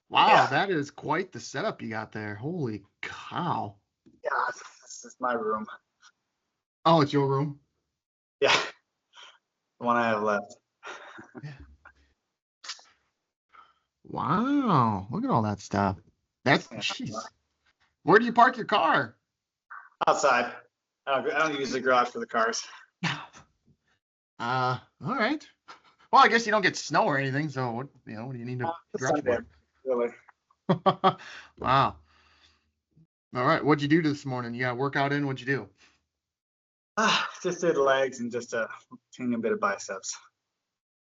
Wow, Yeah, that is quite the setup you got there. Holy cow. yeah, this is my room. Oh, it's your room? Yeah, the one I have left. Yeah. Wow. Look at all that stuff. That's, Yeah. jeez. Where do you park your car? Outside. I don't use the garage for the cars. All right. Well, I guess you don't get snow or anything, so what do you need a It's garage Sunday, for? really. Wow. All right. What'd you do this morning? You got a workout in? What'd you do? Just did legs and just a teeny bit of biceps.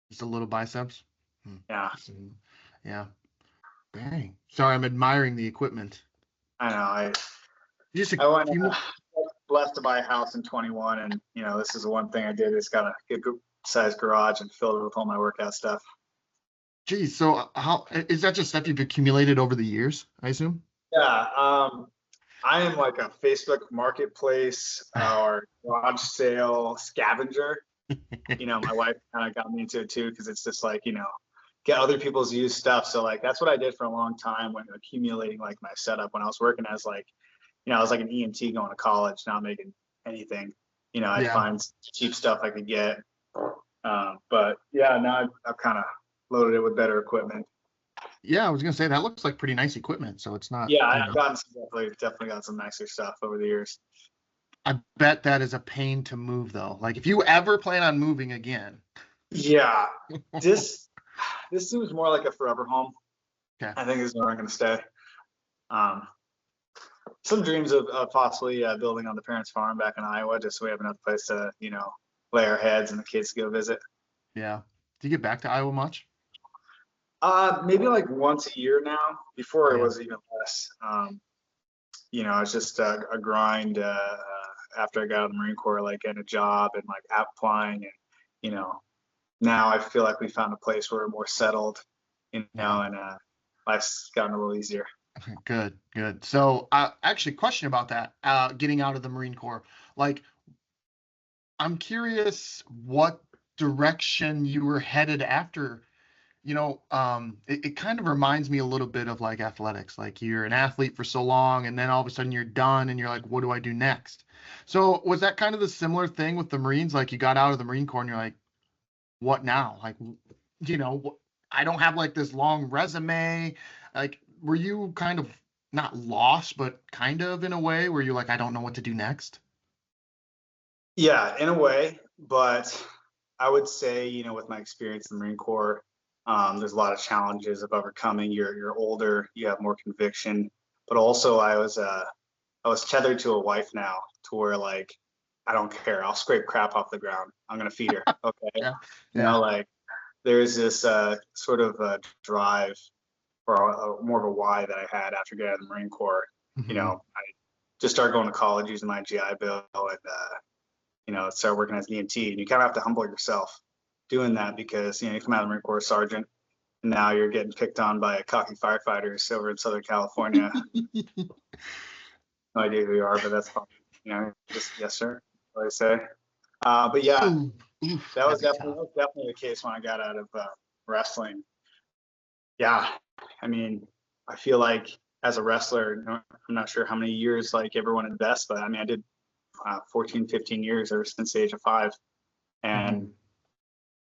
Just a little biceps? Hmm. Yeah, Yeah. Dang. Sorry, I'm admiring the equipment. I know. Just I went accumulate. blessed to buy a house in 21, and this is the one thing I did is got a good sized garage and filled it with all my workout stuff. Geez, so how is that just stuff you've accumulated over the years, I assume? Yeah, I am like a Facebook marketplace or garage sale scavenger. My wife kind of got me into it too because it's just like, get other people's used stuff. So like that's what I did for a long time when accumulating like my setup when I was working as like, I was like an EMT going to college, not making anything. I'd Yeah. find cheap stuff I could get. But yeah, now I've kind of loaded it with better equipment. Yeah, I was gonna say that looks like pretty nice equipment, so it's not, Yeah, I've gotten definitely got some nicer stuff over the years. I bet that is a pain to move though. Like if you ever plan on moving again. Yeah, this this seems more like a forever home. Okay. I think this is where I'm going to stay. Um, some dreams of possibly building on the parents' farm back in Iowa, just so we have another place to, lay our heads and the kids to go visit. Yeah. Do you get back to Iowa much? Maybe like once a year now. Before it Yeah. was even less. It's just a grind after I got out of the Marine Corps, like getting a job and like applying, and now I feel like we found a place where we're more settled, Yeah. and life's gotten a little easier. Good, good. So, actually, question about that, getting out of the Marine Corps. Like, I'm curious what direction you were headed after. It kind of reminds me a little bit of like athletics. Like you're an athlete for so long, and then all of a sudden you're done, and you're like, what do I do next? So, was that kind of the similar thing with the Marines? Like you got out of the Marine Corps, and you're like, what now? Like, you know, I don't have like this long resume. Like, were you kind of not lost, but kind of in a way where you're like, I don't know what to do next? Yeah, in a way, but I would say, with my experience in the Marine Corps, there's a lot of challenges of overcoming. You're older, you have more conviction, but also I was tethered to a wife now, to where like I don't care. I'll scrape crap off the ground. I'm gonna feed her. Okay, Yeah. Yeah. like there's this sort of drive or more of a why that I had after getting out of the Marine Corps. Hmm. I just started going to college using my GI Bill and start working as an EMT, and you kind of have to humble yourself doing that because you come out of the Marine Corps sergeant, and now you're getting picked on by cocky firefighters over in Southern California. No idea who you are, but that's fine. Just yes, sir. What I say. But yeah, Ooh, oof, that that'd was be definitely tough. the case when I got out of wrestling. Yeah, I mean, I feel like as a wrestler, I'm not sure how many years like everyone invests, but I mean, I did 14, 15 years ever since the age of 5, Hmm. and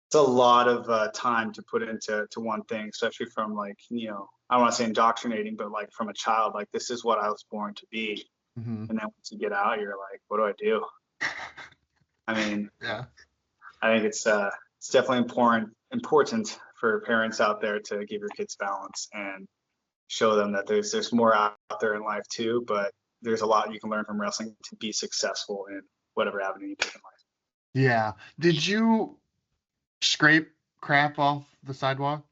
it's a lot of time to put into one thing, especially from like I don't want to say indoctrinating, but like from a child, like this is what I was born to be, Hmm. and then once you get out, you're like, what do I do? I mean, Yeah. I think it's definitely important for parents out there to give your kids balance and show them that there's more out there in life too, but there's a lot you can learn from wrestling to be successful in whatever avenue you take in life. Yeah. Did you scrape crap off the sidewalk?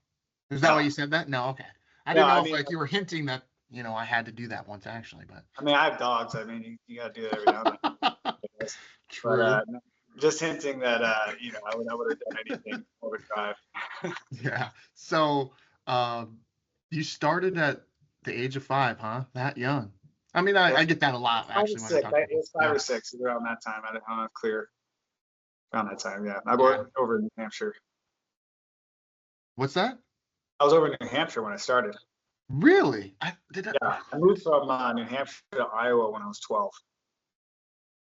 Is that why No, you said that? No, okay. I no, didn't I know if mean, like you were hinting that, I had to do that once actually, but I have dogs. I mean, you got to do that every now and then, I guess. But true. no, just hinting that I would have done anything overdrive. Yeah. So, you started at the age of 5, huh? That young. I mean, I get that a lot Five or actually when I six. talk to It people. was five Yeah. or six around that time. I don't know, clear around that time. Yeah, I Yeah. was over in New Hampshire. What's that? I was over in New Hampshire when I started. Really? I did. Yeah, I moved from New Hampshire to Iowa when I was 12.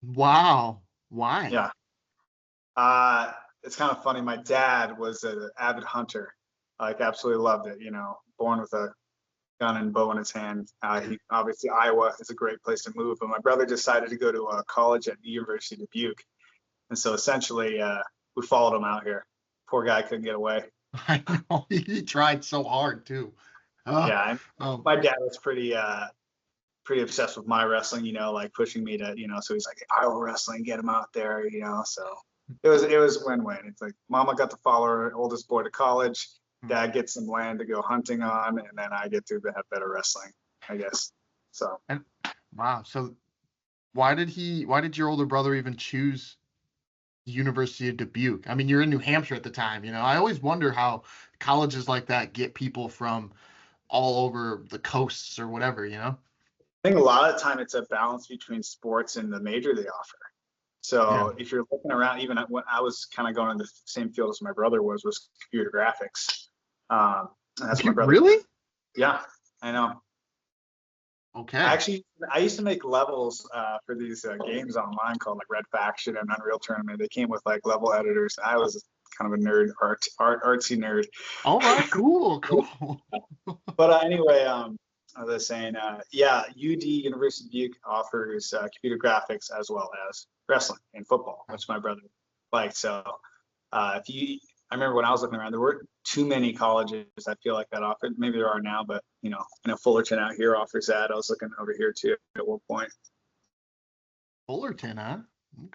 Wow. Why? Yeah. Uh, it's kind of funny. My dad was an avid hunter, like absolutely loved it. Born with a gun and bow in his hand. He obviously Iowa is a great place to move, but my brother decided to go to college at the University of Dubuque, and so essentially we followed him out here. Poor guy couldn't get away. I know he tried so hard too. Uh, Yeah, and um, my dad was pretty obsessed with my wrestling, like pushing me to, so he's like, Iowa wrestling, get him out there, so it was win-win. It's like mama got to follow her oldest boy to college, dad gets some land to go hunting on, and then I get to have better wrestling, I guess. So and wow. So why did your older brother even choose the University of Dubuque? I mean, you're in New Hampshire at the time, I always wonder how colleges like that get people from all over the coasts or whatever. I think a lot of the time it's a balance between sports and the major they offer. Yeah. So if you're looking around, even when I was kind of going in the same field as my brother was computer graphics. And that's what my brother. Really? Yeah, I know. Okay. I used to make levels for these games online called like Red Faction and Unreal Tournament. They came with like level editors. I was kind of a nerd, artsy nerd. All right. Cool. Cool. But anyway, as I was saying, yeah, UD University of Dubuque offers computer graphics as well as wrestling and football, which my brother liked. So I remember when I was looking around, there weren't too many colleges I feel like that offered. Maybe there are now, but I know Fullerton out here offers that. I was looking over here too at one point. Fullerton, huh?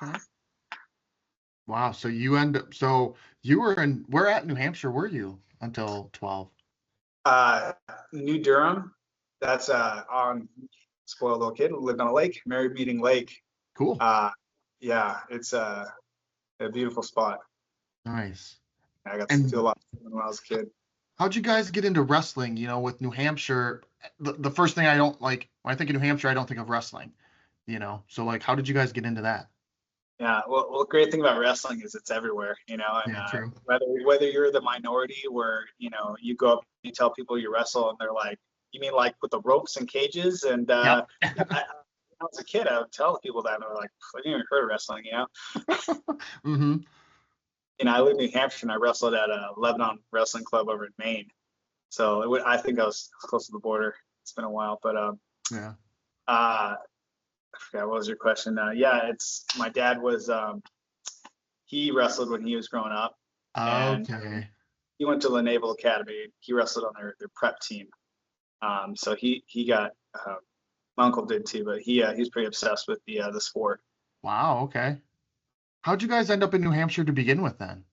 Okay. Wow. So you were in, where at New Hampshire were you until 12? New Durham, that's on spoiled little kid, lived on a lake, Merry Meeting Lake. Cool. Yeah, it's a beautiful spot. Nice. I got to do a And lot when I was a kid. how'd you guys get into wrestling? With New Hampshire, the first thing I don't like when I think of New Hampshire, I don't think of wrestling. So like, how did you guys get into that? Yeah, well, the great thing about wrestling is it's everywhere, and Yeah, true. whether you're the minority where you go up, you tell people you wrestle, and they're like, "You mean like with the ropes and cages?" And Yep. when I was a kid, I would tell people that, and they're like, "I didn't even heard of wrestling." Mm-hmm. I live in New Hampshire, and I wrestled at a Lebanon Wrestling Club over in Maine. So I think I was close to the border. It's been a while, but Yeah. I forgot what was your question. Yeah, it's my dad was he wrestled when he was growing up, and Okay. he went to the Naval Academy. He wrestled on their prep team. So he got my uncle did too, but he's pretty obsessed with the sport. Wow. Okay. How'd you guys end up in New Hampshire to begin with then?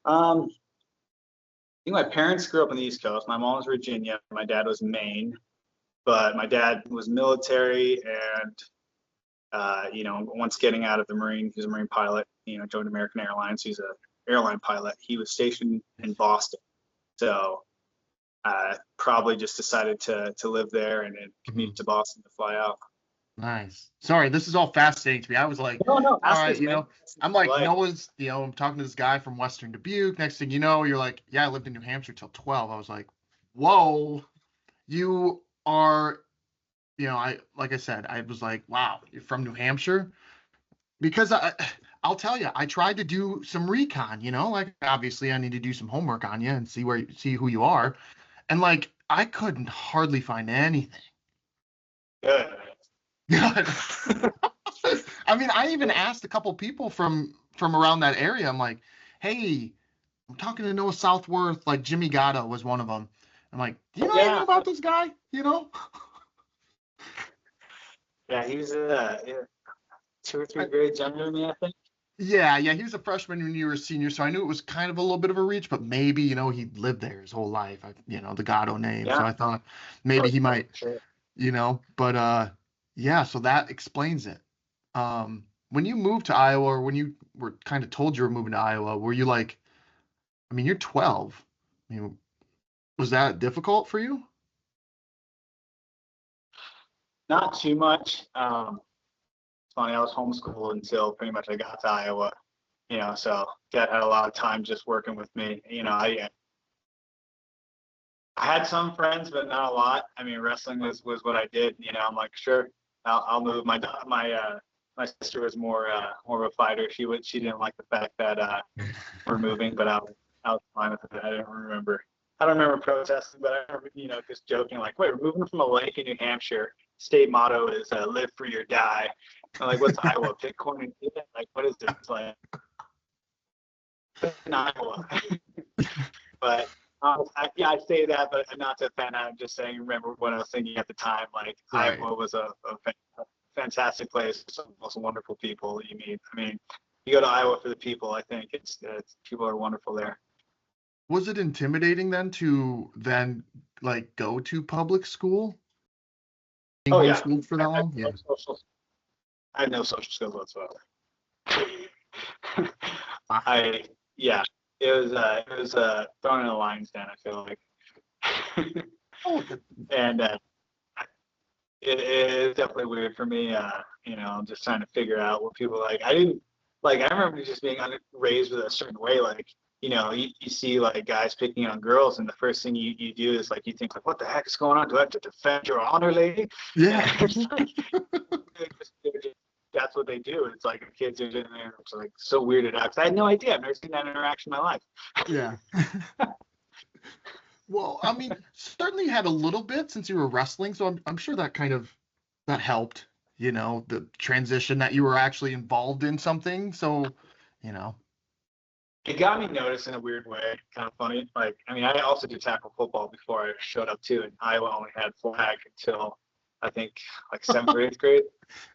I think my parents grew up on the East Coast. My mom was Virginia. My dad was Maine, but my dad was military and once getting out of the Marine, he was a Marine pilot, joined American Airlines. He's an airline pilot. He was stationed in Boston. So probably just decided to live there and then commute to Boston to fly out. Nice. Sorry, this is all fascinating to me. I was like, No, all ask right, us, man. I'm like, Like, Noah's, I'm talking to this guy from Western Dubuque. Next thing you know, you're like, yeah, I lived in New Hampshire till 12. I was like, whoa, you are, like I said, I was like, wow, you're from New Hampshire? Because I'll tell you, I tried to do some recon, like obviously I need to do some homework on you and see who you are. And like, I couldn't hardly find anything. good. Good. I mean, I even asked a couple people from around that area. I'm like, hey, I'm talking to Noah Southworth. Like Jimmy Gatto was one of them. I'm like, do you know anything Yeah, about this guy? yeah, he was 2 or 3 grades younger than me, I think. Yeah, he was a freshman when you were a senior, so I knew it was kind of a little bit of a reach, but maybe he lived there his whole life. The Gatto name, so Yeah, I thought maybe he might, sure. But yeah, so that explains it. When you moved to Iowa, or when you were kind of told you were moving to Iowa, were you like, I mean, you're 12. I mean, was that difficult for you? Not too much. It's funny, I was homeschooled until pretty much I got to Iowa. So dad had a lot of time just working with me. I had some friends, but not a lot. I mean, wrestling was what I did. You know, I'm like, sure, I'll move. My sister was more of a fighter. She didn't like the fact that we're moving, but I was fine with it. I don't remember protesting, but I remember, you know, just joking like, wait, we're moving from a lake in New Hampshire. State motto is live free or die. I'm like, what's Iowa? Bitcoin and debt? Like, what is this? Like, in Iowa. But yeah, I say that, but not to offend. I'm just saying, remember what I was thinking at the time. Like, Right. Iowa was a fantastic place. Some of the most wonderful people you meet. I mean, you go to Iowa for the people. I think it's people are wonderful there. Was it intimidating then to like go to public school? Being Oh yeah, homeschooled for that long? Yeah. I had no social skills whatsoever. Ah. Yeah, it was thrown in a lion's den. I feel like, Oh, and it is definitely weird for me. You know, I'm just trying to figure out what people like. I didn't like. I remember just being raised with a certain way. Like, you know, you see like guys picking on girls, and the first thing you do is like you think like, what the heck is going on? Do I have to defend your honor, lady? yeah. And it's like, that's what they do. It's like the kids are in there. It's like so weirded out. 'Cause I had no idea. I've never seen that interaction in my life. Yeah. Well, I mean, certainly had a little bit since you were wrestling, so I'm sure that kind of that helped, the transition that you were actually involved in something. So, you know. It got me noticed in a weird way. Kind of funny. Like, I mean, I also did tackle football before I showed up too, and Iowa only had flag until I think like 7th or 8th grade.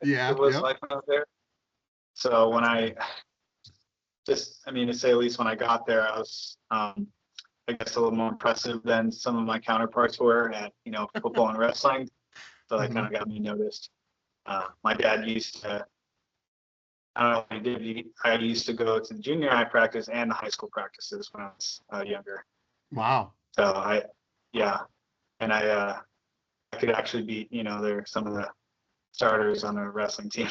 Yeah, It was yep. like when I was there. So when I mean, to say at least when I got there, I was, I guess, a little more impressive than some of my counterparts were at, you know, football and wrestling. So that kind Mhm. of got me noticed. My dad used to, I don't know what he did. I used to go to the junior high practice and the high school practices when I was younger. Wow. So yeah, and I could actually beat, you know, there some of the starters on the wrestling team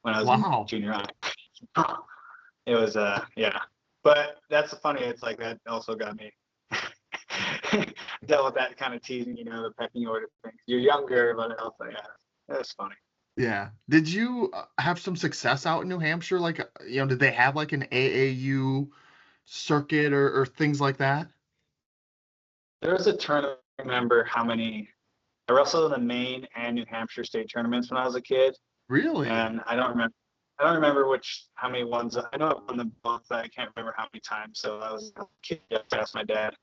when I was in Wow. junior high. It was yeah, but that's funny. It's like that also got me dealt with that kind of teasing, you know, the pecking order thing. You're younger, but also yeah, that's funny. Yeah. Did you have some success out in New Hampshire? Like, did they have like an AAU circuit or things like that? There was a tournament. I remember how many. I wrestled in the Maine and New Hampshire state tournaments when I was a kid, Really? and I don't remember. I don't remember how many ones. I know I've won them both, but I can't remember how many times. So I was a kid. I have to ask my dad.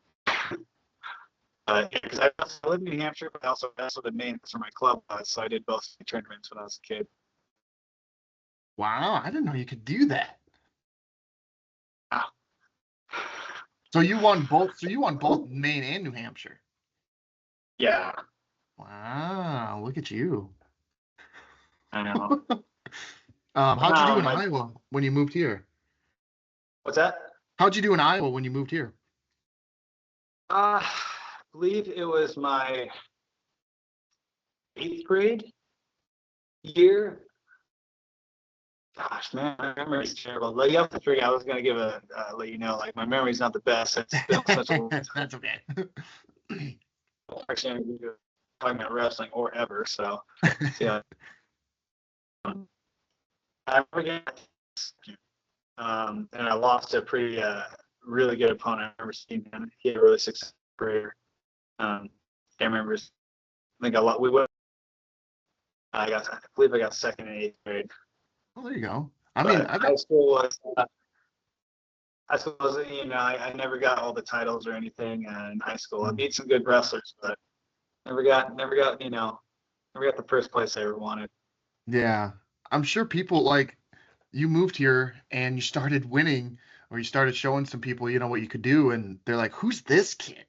Because I lived in New Hampshire, but I also wrestled in Maine. That's where my club was. So I did both tournaments when I was a kid. Wow, I didn't know you could do that. Ah, So you won both. So you won both Maine and New Hampshire. yeah, Wow, look at you. I know. How'd you do No, in Iowa when you moved here? what's that? How'd you do in Iowa when you moved here? I believe it was my 8th grade year. Gosh, man, my memory's terrible. Like, you have to figure. I was gonna let you know, like my memory's not the best. It's been such a long That's okay. time. Actually, talking about wrestling or ever. So yeah, I forget. And I lost a pretty really good opponent. I remember seeing him. He had a really successful career. I remember. I think a lot. I believe I got second in 8th grade. Well, there you go. I mean, But I bet. high school was. I suppose, you know, I never got all the titles or anything in high school. I beat some good wrestlers, but you know, never got the first place I ever wanted. Yeah, I'm sure people like you moved here and you started winning or you started showing some people, what you could do, and they're like, "Who's this kid?"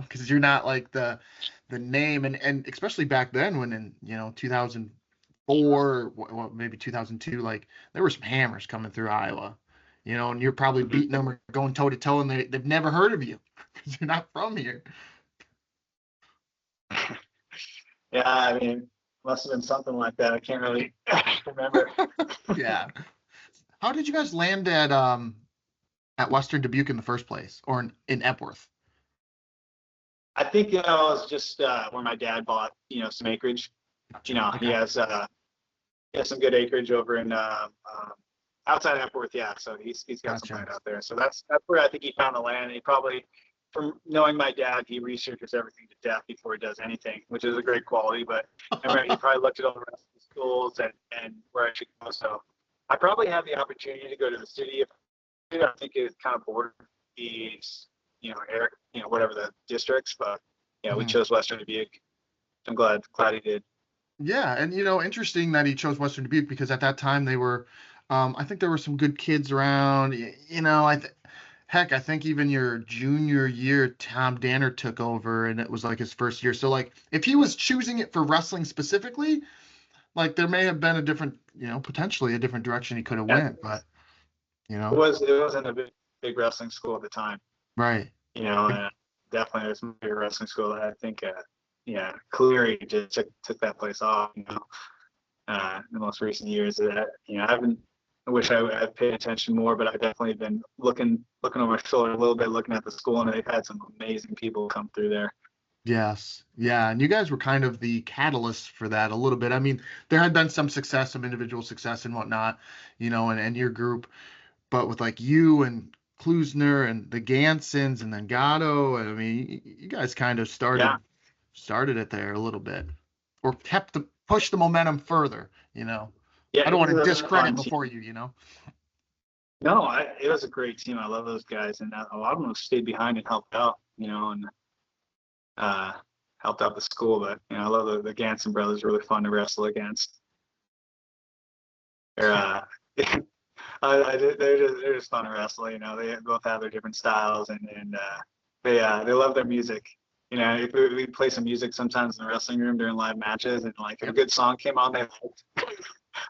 Because you're not like the name, and especially back then when in 2004 or maybe 2002, like there were some hammers coming through Iowa, and you're probably beating them or going toe to toe, and they've never heard of you because you're not from here. Yeah, I mean, must have been something like that. I can't really remember. Yeah. How did you guys land at Western Dubuque in the first place, or in Epworth? think it was just where my dad bought, some acreage. Okay. He has some good acreage over in outside Epworth, yeah. So he's got some land out there. So that's where I think he found the land. And he probably, from knowing my dad, he researches everything to death before he does anything, which is a great quality. But I remember he probably looked at all the rest of the schools and where I should go. So I probably had the opportunity to go to the city. I think it kind of bordered these, whatever the districts. But yeah, we chose Western Dubuque. I'm glad he did. Yeah, and interesting that he chose Western Dubuque because at that time they were, I think there were some good kids around. I think even your junior year, Tom Danner took over, and it was like his first year. So like, if he was choosing it for wrestling specifically, like there may have been a different, potentially a different direction he could have went, but it wasn't a big wrestling school at the time, right? Definitely there's a big wrestling school that I think. Cleary just took that place off, in the most recent years. That I wish I had paid attention more, but I've definitely been looking over my shoulder a little bit, looking at the school, and they've had some amazing people come through there. Yes, yeah, and you guys were kind of the catalyst for that a little bit. I mean, there had been some success, some individual success and whatnot, and your group, but with like you and Klusner and the Gansons and then Gatto, I mean, you guys kind of started it there a little bit, or push the momentum further. Yeah, I don't want to discredit before you. No, it was a great team. I love those guys, and a lot of them stayed behind and helped out. And helped out the school. But I love the Ganson brothers. Really fun to wrestle against. They're they're just fun to wrestle. They both have their different styles, and they love their music. We play some music sometimes in the wrestling room during live matches, and like if a good song came on, they liked.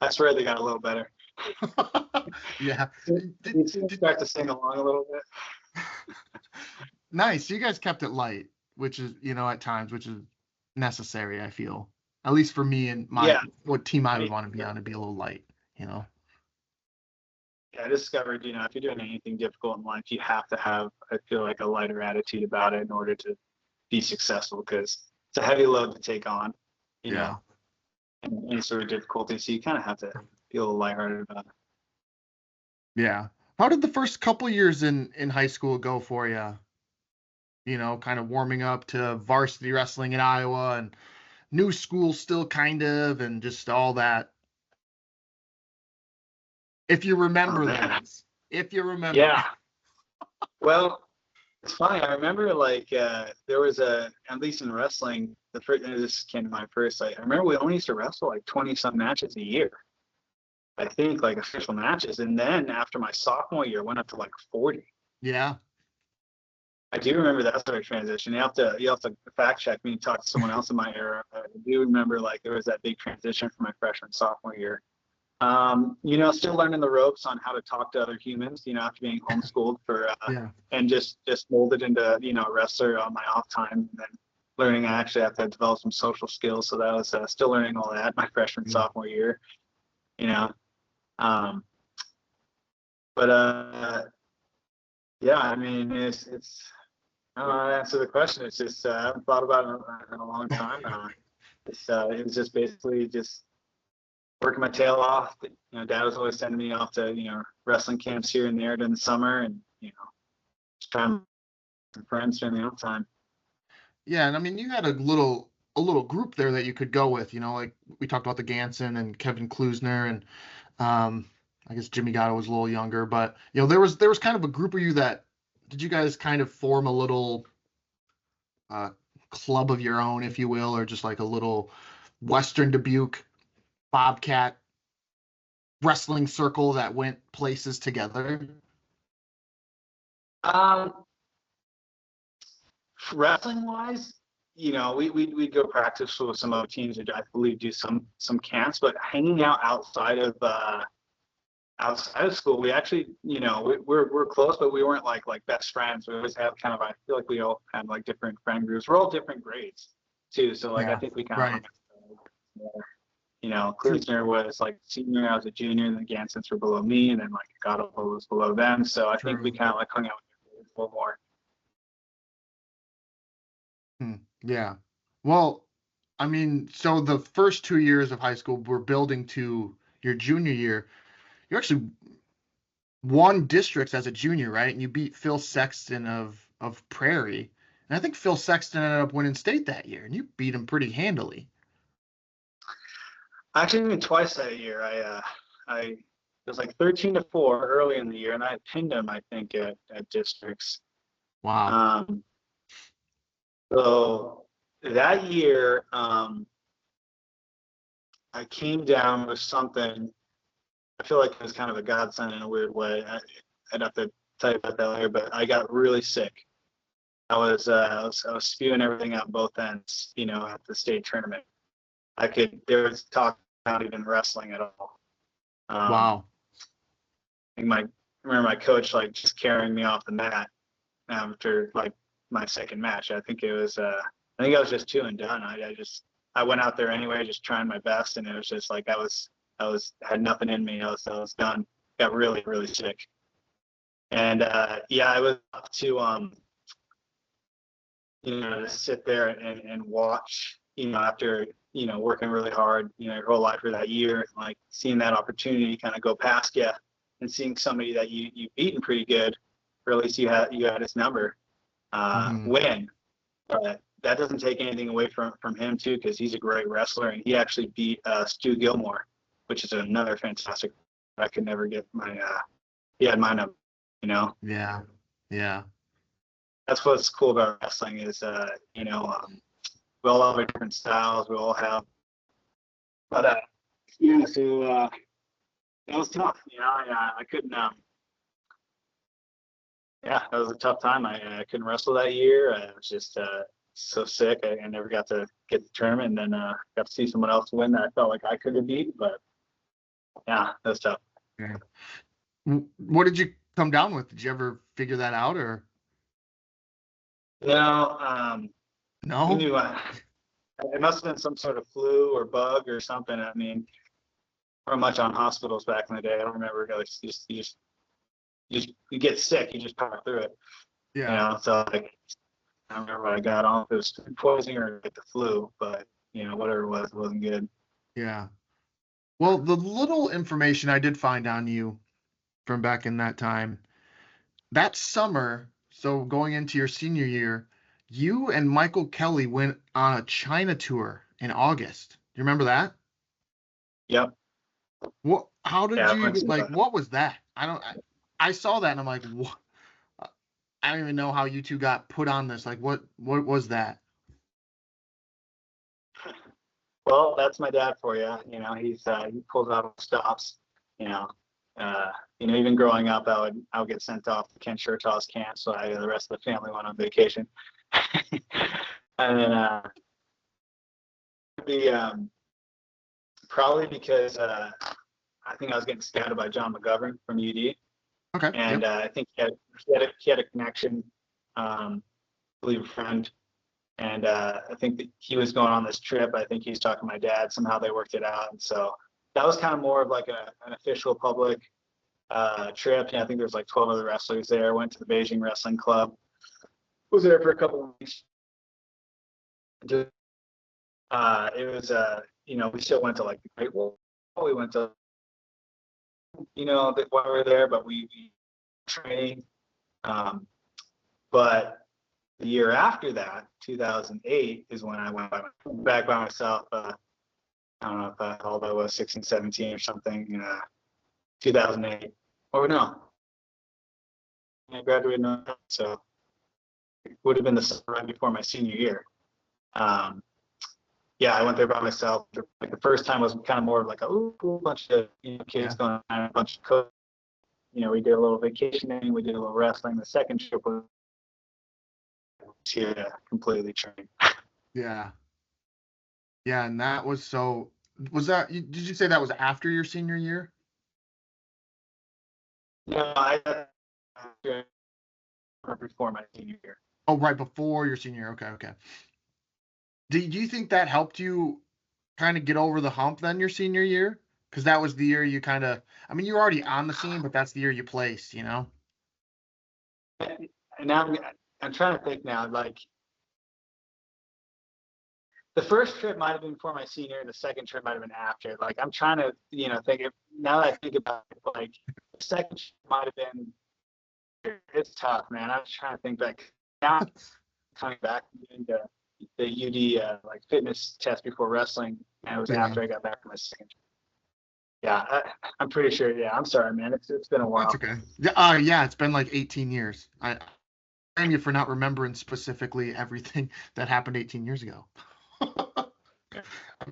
I swear they got a little better. Yeah. Did start to sing along a little bit. Nice. You guys kept it light, which is, at times, which is necessary, I feel. At least for me and what team I would want to be on, to be a little light, Yeah, I discovered, if you're doing anything difficult in life, you have to have, I feel like, a lighter attitude about it in order to be successful, because it's a heavy load to take on, and any sort of difficulty. So you kind of have to feel a little lighthearted about it. Yeah. How did the first couple years in high school go for you? Kind of warming up to varsity wrestling in Iowa and new school still kind of, and just all that. If you remember those. If you remember. Yeah. Well, it's funny. I remember there was at least in wrestling, this came to my first. I remember we only used to wrestle like 20-some matches a year. I think like official matches, and then after my sophomore year, went up to like 40. Yeah. I do remember that sort of transition. You have to fact check me and talk to someone else in my era. I do remember there was that big transition from my freshman sophomore year. Still learning the ropes on how to talk to other humans, after being homeschooled and just molded into, a wrestler on my off time, and then learning I actually have to develop some social skills. So that was still learning all that my freshman, sophomore year, I mean, it's, I don't know how to answer the question. It's just, I haven't thought about it in a long time. It was just basically just working my tail off. Dad was always sending me off to, wrestling camps here and there during the summer, and, just trying to make some friends during the off time. Yeah. And I mean, you had a little group there that you could go with, like we talked about the Ganson and Kevin Klusner, and I guess Jimmy Gatto was a little younger, but there was kind of a group of you did you guys kind of form a little club of your own, if you will, or just like a little Western Dubuque Bobcat wrestling circle that went places together? Wrestling wise, we'd go practice with some other teams that I believe do some camps, but hanging out outside of school, we actually, we're close, but we weren't like best friends. We always have kind of, I feel like we all had like different friend groups. We're all different grades too, so I think we kind of Klusner was like senior, I was a junior, and the Gansons were below me, and then like Gatto was below them. So I think we kind of like hung out with a little more. Yeah. Well, I mean, so the first 2 years of high school were building to your junior year. You actually won districts as a junior, right? And you beat Phil Sexton of Prairie. And I think Phil Sexton ended up winning state that year, and you beat him pretty handily. I actually went twice that year. I it was like 13-4 early in the year, and I pinned him, I think, at districts. Wow. Um, so that year, I came down with something. I feel like it was kind of a godsend in a weird way. I'd have to tell you about that later, but I got really sick. I was spewing everything out both ends, at the state tournament. There was talk about even wrestling at all. Um, Wow. I think I remember my coach like just carrying me off the mat after like my second match. I think I was just 2 and done. I went out there anyway, just trying my best, and it was just like had nothing in me. I was done. Got really, really sick. And yeah, I was up to to sit there and watch, after, working really hard, your whole life for that year, like seeing that opportunity kind of go past you and seeing somebody that you've beaten pretty good, or at least you had his number, Hmm. win. But that doesn't take anything away from him too, because he's a great wrestler, and he actually beat Stu Gilmore, which is another fantastic. I could never get he had my number, you know. Yeah. Yeah. That's what's cool about wrestling is we all have our different styles. We all have, but yeah. So that was tough. I couldn't. Yeah, that was a tough time. I couldn't wrestle that year. I was just so sick. I never got to get the tournament, and then got to see someone else win that I felt like I could have beat. But yeah, that was tough. Yeah. What did you come down with? Did you ever figure that out or No, we no? knew it must have been some sort of flu or bug or something. I mean, we're much on hospitals back in the day. I don't remember. Like, you get sick, you just power through it. Yeah. So like I don't remember what I got on. If it was food poisoning or the flu, but whatever it wasn't good. Yeah. Well, the little information I did find on you from back in that time, that summer, so going into your senior year, you and Michael Kelly went on a China tour in August. Do you remember that? Yep. What, how did Yeah, I you went get, to like, what was that? I saw that and I'm like, what? I don't even know how you two got put on this. Like, what was that? well, that's my dad for you. He pulls out all the stops. You know, even growing up, I would get sent off to Ken Chertow's camp, so the rest of the family went on vacation. And then the probably because I think I was getting scouted by John McGovern from UD, Okay. and Yep. I think he had a connection, I believe a friend, and I think that he was going on this trip. I think he was talking to my dad. Somehow they worked it out, and so that was kind of more of like an official public trip. I think there was like 12 other wrestlers there. Went to the Beijing Wrestling Club. Was there for a couple of weeks. It was we still went to like the Great Wall. We went to while we were there, but we training. But the year after that, 2008, is when I went back by myself. I don't know how old I was, 16, 17 or something, 2008. Or no, I graduated in, so it would have been the summer right before my senior year. Um, yeah, I went there by myself. Like the first time was kind of more of like a bunch of kids Yeah. going on, a bunch of coaches. We did a little vacationing, we did a little wrestling. The second trip was here to completely train. Yeah. Yeah. And that was so, was that, did you say that was after your senior year? No, I before my senior year. Oh, right before your senior year. Okay. Okay. Do you think that helped you kind of get over the hump then your senior year? Because that was the year you kind of, I mean, you were already on the scene, but that's the year you placed, you know? And now I'm trying to think now, like the first trip might have been before my senior, and the second trip might have been after. Like, I'm trying to, think of, now that I think about it, like, the second trip might have been, it's tough, man. I was trying to think back. Now, coming back into the UD like fitness test before wrestling, and it was after I got back from my second trip. Yeah, I'm pretty sure. Yeah, I'm sorry, man. It's been a while. That's okay. Yeah, it's been like 18 years. I blame you for not remembering specifically everything that happened 18 years ago. I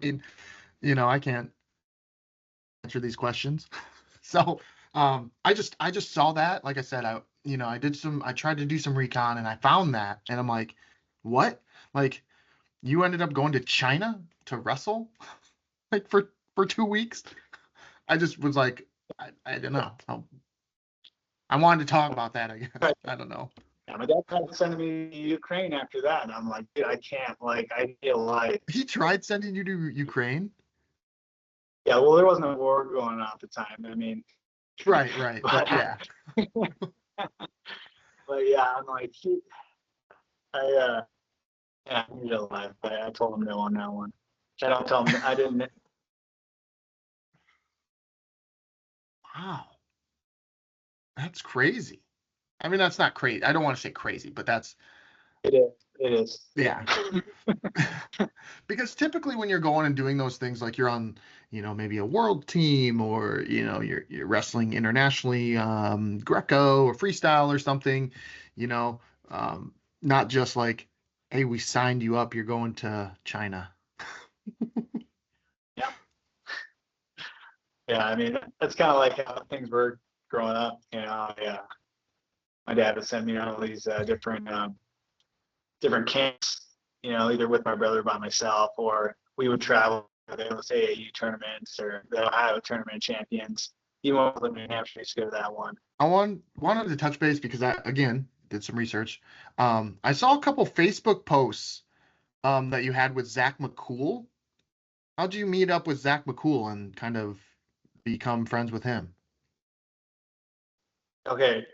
mean, I can't answer these questions. So, I just saw that. Like I said, I tried to do some recon and I found that, and I'm like, what? Like, you ended up going to China to wrestle, like for 2 weeks? I just was like, I don't know. I wanted to talk about that, I guess. I don't know. Yeah, my dad tried to send me to Ukraine after that, and I'm like, dude, I can't. Like, I feel like. He tried sending you to Ukraine? Yeah, well, there wasn't a war going on at the time. I mean, Right, but yeah. But yeah, I'm like, yeah, I'm real life. I told him no on that one. I don't tell him. I didn't. Wow, that's crazy. I mean, that's not crazy. I don't want to say crazy, but that's. It is. It is. Yeah. Because typically when you're going and doing those things, like you're on, maybe a world team, or you're wrestling internationally, Greco or freestyle or something, not just like, hey, we signed you up, you're going to China. Yeah. Yeah, I mean, that's kind of like how things were growing up. Yeah. My dad would send me on all these different camps, either with my brother or by myself, or we would travel to the AAU tournaments or the Ohio tournament champions. Even when I lived in New Hampshire, I used to go to that one. I wanted to touch base because I, again, did some research. I saw a couple Facebook posts that you had with Zach McCool. How'd you meet up with Zach McCool and kind of become friends with him? Okay,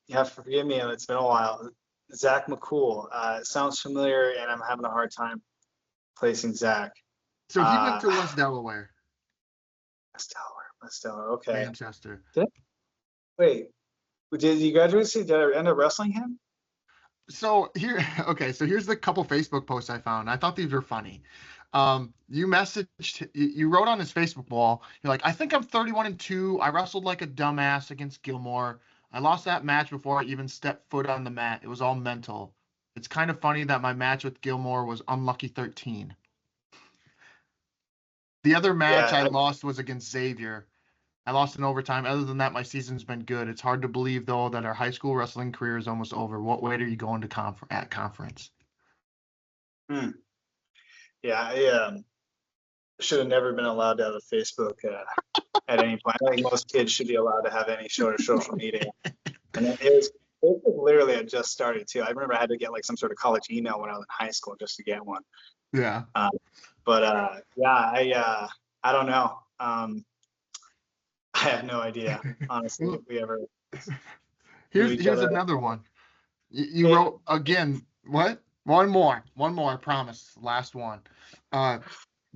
you have to forgive me, it's been a while. Zach McCool. Sounds familiar, and I'm having a hard time placing Zach. So he went to West Delaware. West Delaware. Okay. Manchester. Wait, did you graduate? Did I end up wrestling him? So here's the couple Facebook posts I found. I thought these were funny. You wrote on his Facebook wall, you're like, I think I'm 31-2. I wrestled like a dumbass against Gilmore. I lost that match before I even stepped foot on the mat. It was all mental. It's kind of funny that my match with Gilmore was unlucky 13. The other match I lost was against Xavier. I lost in overtime. Other than that, my season's been good. It's hard to believe, though, that our high school wrestling career is almost over. What weight are you going to at conference? Yeah, I should have never been allowed to have a Facebook at any point. I think most kids should be allowed to have any sort of social media. And it was literally had just started too. I remember I had to get like some sort of college email when I was in high school just to get one. Yeah. Yeah, I don't know. I have no idea, honestly, if we ever. Here's another one. You wrote again. What? One more, I promise. Last one.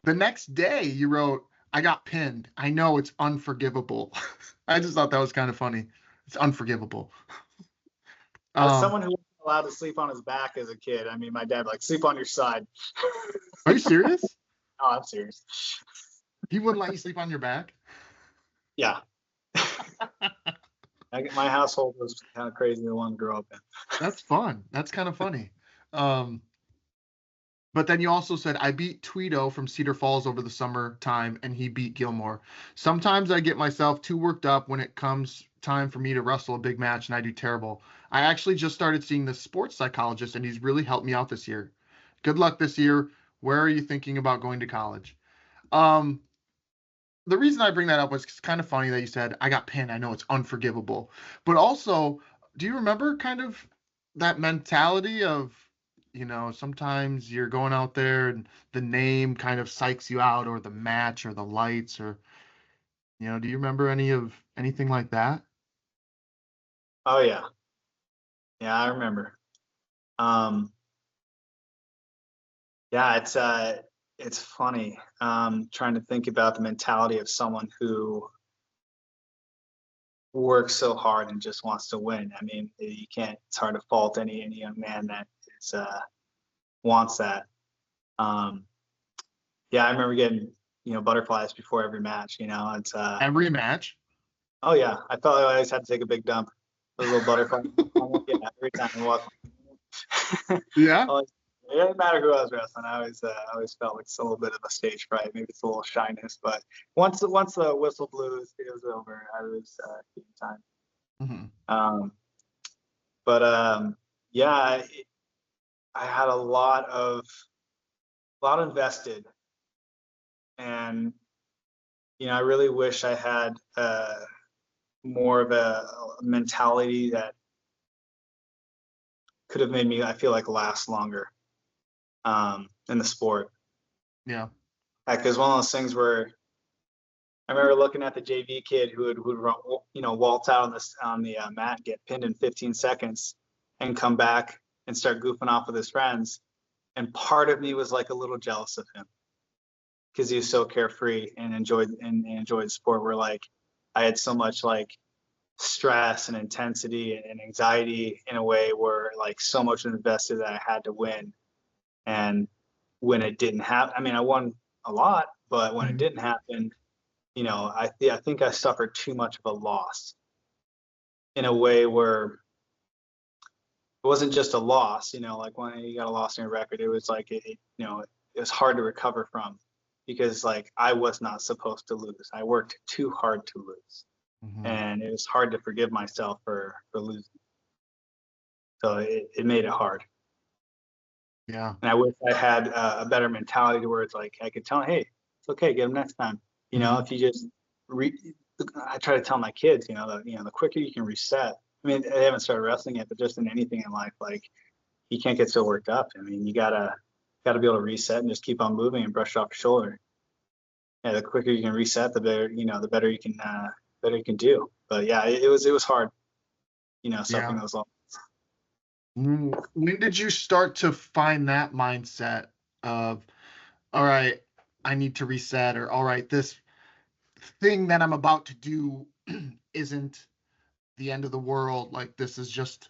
The next day you wrote, I got pinned. I know it's unforgivable. I just thought that was kind of funny. It's unforgivable. As someone who wasn't allowed to sleep on his back as a kid, I mean, my dad like, sleep on your side. Are you serious? Oh, I'm serious. He wouldn't let you sleep on your back? Yeah. My household was kind of crazy the one to grow up in. That's fun. That's kind of funny. But then you also said, I beat Tweedo from Cedar Falls over the summertime, and he beat Gilmore. Sometimes I get myself too worked up when it comes time for me to wrestle a big match, and I do terrible. I actually just started seeing the sports psychologist, and he's really helped me out this year. Good luck this year. Where are you thinking about going to college? The reason I bring that up was it's kind of funny that you said, I got pinned. I know it's unforgivable. But also, do you remember kind of that mentality of, sometimes you're going out there and the name kind of psychs you out, or the match or the lights, or, do you remember anything like that? Oh, yeah. Yeah, I remember. Yeah, it's it's funny, trying to think about the mentality of someone who works so hard and just wants to win. I mean, you can't. It's hard to fault any young man that is wants that. Um, yeah, I remember getting butterflies before every match. It's Every match? oh yeah, I felt like I always had to take a big dump. Those little butterflies. Yeah, every time I walk. Yeah. It didn't matter who I was wrestling. I always felt like it's a little bit of a stage fright. Maybe it's a little shyness, but once the whistle blew, it was over. I was game time. Mm-hmm. But yeah, I had a lot invested, and I really wish I had more of a mentality that could have made me, I feel like, last longer in the sport. Yeah. Because one of those things where I remember looking at the JV kid who would waltz out on the mat, get pinned in 15 seconds, and come back and start goofing off with his friends. And part of me was like a little jealous of him because he was so carefree and enjoyed the sport. Where like I had so much like stress and intensity and anxiety in a way where like so much invested that I had to win. And when it didn't happen, I mean, I won a lot, but when it didn't happen, I think I suffered too much of a loss in a way where it wasn't just a loss, like when you got a loss in your record, it was like, it was hard to recover from because like I was not supposed to lose. I worked too hard to lose. Mm-hmm. And it was hard to forgive myself for losing. So it made it hard. Yeah. And I wish I had a better mentality to where it's like, I could tell, hey, it's okay, get them next time. If you just I try to tell my kids, the quicker you can reset. I mean, they haven't started wrestling yet, but just in anything in life, like you can't get so worked up. I mean, you gotta be able to reset and just keep on moving and brush off your shoulder. Yeah, the quicker you can reset, the better, the better you can do. But yeah, it was hard, suffering those losses. When did you start to find that mindset of, all right, I need to reset, or all right, this thing that I'm about to do isn't the end of the world. Like this is just,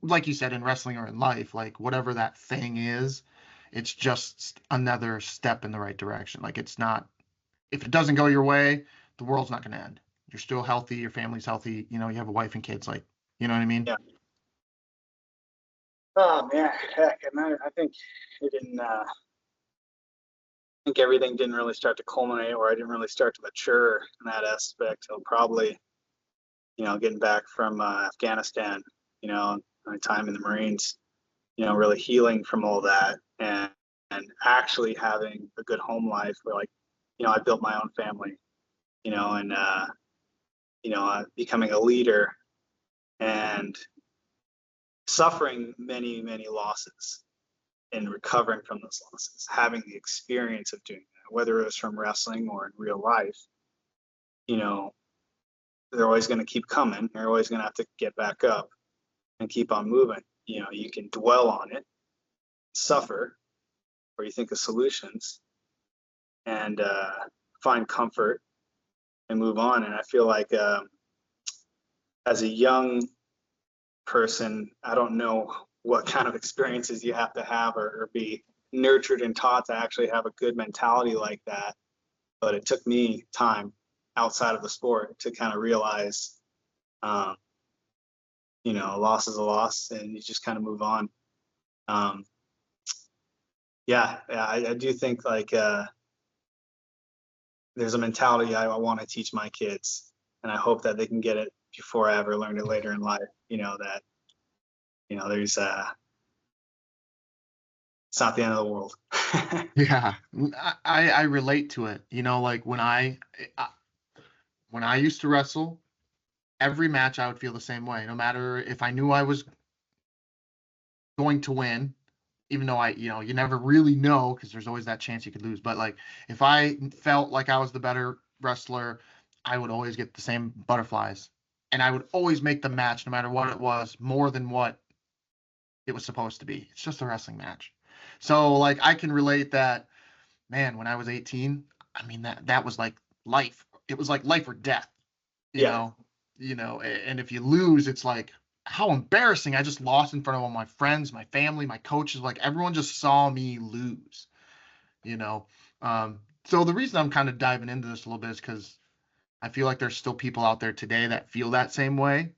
like you said, in wrestling or in life, like whatever that thing is, it's just another step in the right direction. Like it's not, if it doesn't go your way, the world's not going to end. You're still healthy. Your family's healthy. You have a wife and kids. Like, you know what I mean? Yeah. Oh man, heck, and I think it didn't. I think everything didn't really start to culminate, or I didn't really start to mature in that aspect till probably, getting back from Afghanistan. My time in the Marines. Really healing from all that, and actually having a good home life where like, I built my own family. And becoming a leader and suffering many, many losses and recovering from those losses, having the experience of doing that, whether it was from wrestling or in real life, they're always going to keep coming. You're always going to have to get back up and keep on moving. You can dwell on it, suffer, or you think of solutions and find comfort and move on. And I feel like as a young person, I don't know what kind of experiences you have to have or be nurtured and taught to actually have a good mentality like that. But it took me time outside of the sport to kind of realize, a loss is a loss and you just kind of move on. I do think like there's a mentality I want to teach my kids, and I hope that they can get it before I ever learned it later in life. That there's it's not the end of the world. Yeah, I relate to it. Like when I used to wrestle, every match I would feel the same way, no matter if I knew I was going to win, even though you never really know because there's always that chance you could lose. But like if I felt like I was the better wrestler, I would always get the same butterflies, and I would always make the match no matter what it was, more than what it was supposed to be. It's just a wrestling match. So like I can relate that man, when I was 18, I mean that was like life. It was like life or death, you Yeah. know. And if you lose, it's like how embarrassing. I just lost in front of all my friends, my family, my coaches, like everyone just saw me lose, you know. So the reason I'm kind of diving into this a little bit is because I feel like there's still people out there today that feel that same way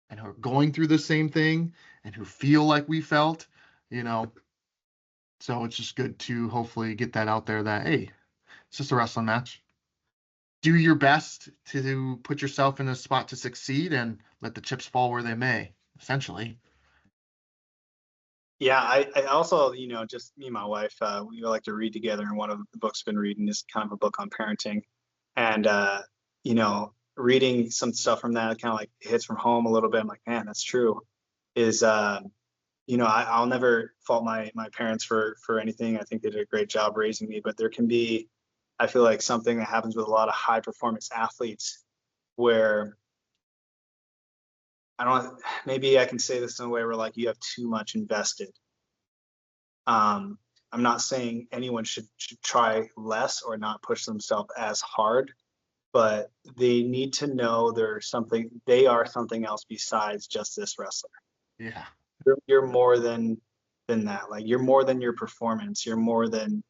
and who are going through the same thing and who feel like we felt, you know. So it's just good to hopefully get that out there that, hey, it's just a wrestling match. Do your best to put yourself in a spot to succeed and let the chips fall where they may, essentially. Yeah, I also, just me and my wife, we like to read together, and one of the books I've been reading is kind of a book on parenting. And reading some stuff from that kind of like hits from home a little bit. I'm like, man, that's true. Is I'll never fault my parents for anything. I think they did a great job raising me, but there can be, I feel like, something that happens with a lot of high performance athletes where I don't, maybe I can say this in a way where like you have too much invested. I'm not saying anyone should try less or not push themselves as hard, but they need to know they are something else besides just this wrestler. Yeah. You're more than that. Like you're more than your performance. You're more than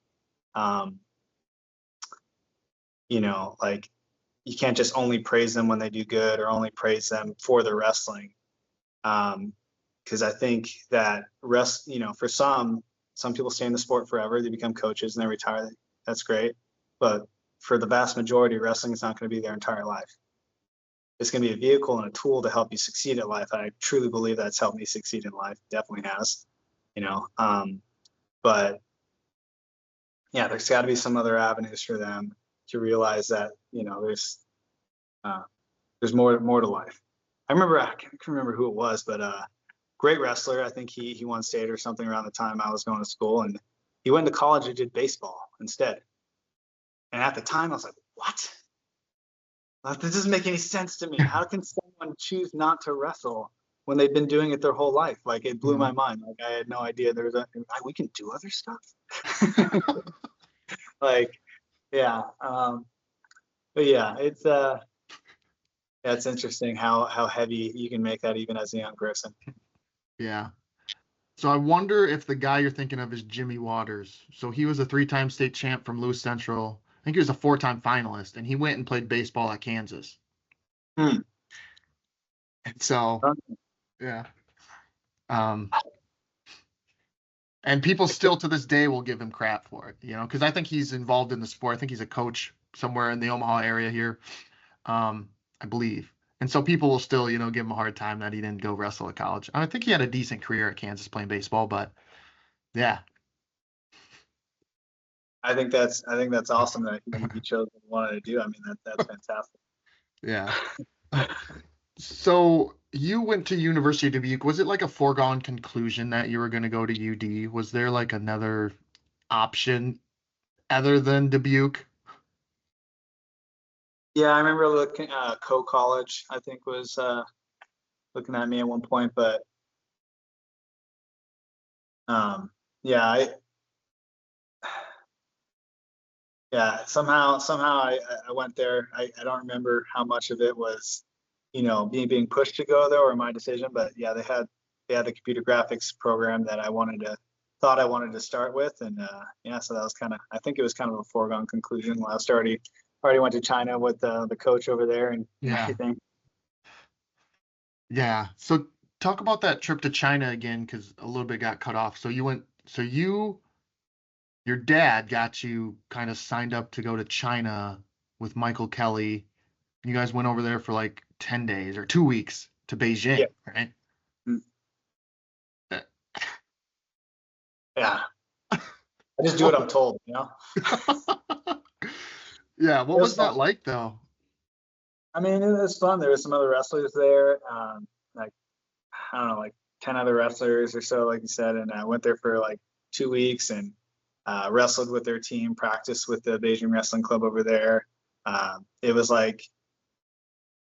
um, like you can't just only praise them when they do good or only praise them for their wrestling. Because I think that for some people stay in the sport forever. They become coaches and they retire. That's great. But for the vast majority, wrestling is not going to be their entire life. It's going to be a vehicle and a tool to help you succeed at life. I truly believe that's helped me succeed in life. Definitely has, you know. But yeah, there's got to be some other avenues for them to realize that uh, there's more to life. I can't remember who it was, but great wrestler. I think he won state or something around the time I was going to school, and he went to college and did baseball instead. And at the time, I was like, what? Like, this doesn't make any sense to me. How can someone choose not to wrestle when they've been doing it their whole life? Like, it blew my mind. Like, I had no idea we can do other stuff. Like, yeah. But yeah, it's interesting how heavy you can make that even as a young person. Yeah. So I wonder if the guy you're thinking of is Jimmy Waters. So he was a three-time state champ from Lewis Central. I think he was a four-time finalist, and he went and played baseball at Kansas. Hmm. And so, yeah. Um, and people still to this day will give him crap for it, because I think he's involved in the sport. I think he's a coach somewhere in the Omaha area here, I believe. And so people will still, give him a hard time that he didn't go wrestle at college. I think he had a decent career at Kansas playing baseball, but yeah. I think that's awesome that he chose what he wanted to do. I mean, that's fantastic. Yeah. So you went to University of Dubuque. Was it like a foregone conclusion that you were going to go to UD? Was there like another option other than Dubuque? Yeah, I remember looking Co-College, I think, was looking at me at one point, but yeah, somehow I went there. I don't remember how much of it was, being pushed to go there or my decision, but yeah, they had the computer graphics program that thought I wanted to start with, and yeah, so that was I think it was kind of a foregone conclusion. I was already went to China with the coach over there and Yeah. everything. Yeah. So talk about that trip to China again, because a little bit got cut off. Your dad got you kind of signed up to go to China with Michael Kelly. You guys went over there for like 10 days or 2 weeks to Yeah, Beijing, right? mm, Uh, yeah. I just do what I'm Whoa. told. Yeah, It what was was fun. that like though? I mean, it was fun. There was some other wrestlers there, like I don't know, like 10 other wrestlers or so, like you said, and I went there for like 2 weeks and wrestled with their team, practiced with the Beijing Wrestling Club over there. It was like,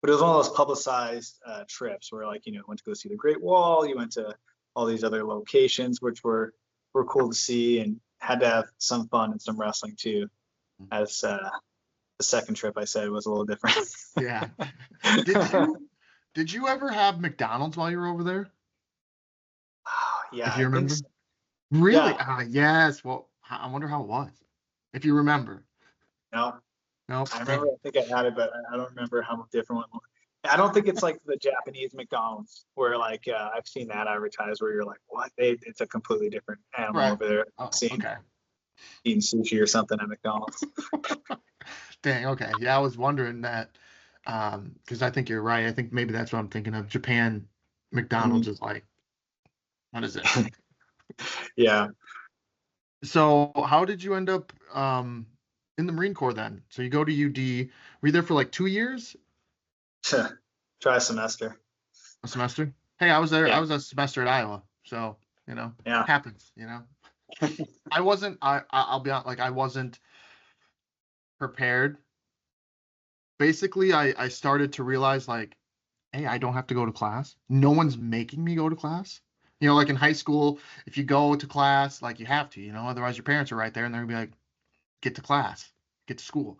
but it was one of those publicized trips where, like, went to go see the Great Wall. You went to all these other locations, which were cool to see, and had to have some fun and some wrestling too. As the second trip I said was a little different. Yeah. Did you ever have McDonald's while you were over there? Yeah, If you I think remember? so. Really? Yeah. Yes. Well, I wonder how it was. If you remember. No, No. I remember. Dang. I think I had it, but I don't remember how different one. I don't think it's like the Japanese McDonald's where like I've seen that advertised where you're like, what? It's a completely different animal Right. over there. Oh, Seeing okay. eating sushi or something at McDonald's. Dang. Okay. Yeah, I was wondering that. Because I think you're right. I think maybe that's what I'm thinking of. Japan McDonald's is like, what is it? Yeah. So how did you end up in the Marine Corps then? So you go to UD. Were you there for like 2 years? Try a semester. A semester? Hey, I was there. I Yeah. was a semester at Iowa. So, Yeah. happens. I wasn't I'll be honest, like I wasn't prepared. Basically, I started to realize like, hey, I don't have to go to class. No one's making me go to class. Like in high school, if you go to class, like you have to, otherwise your parents are right there and they're gonna be like, get to class, get to school.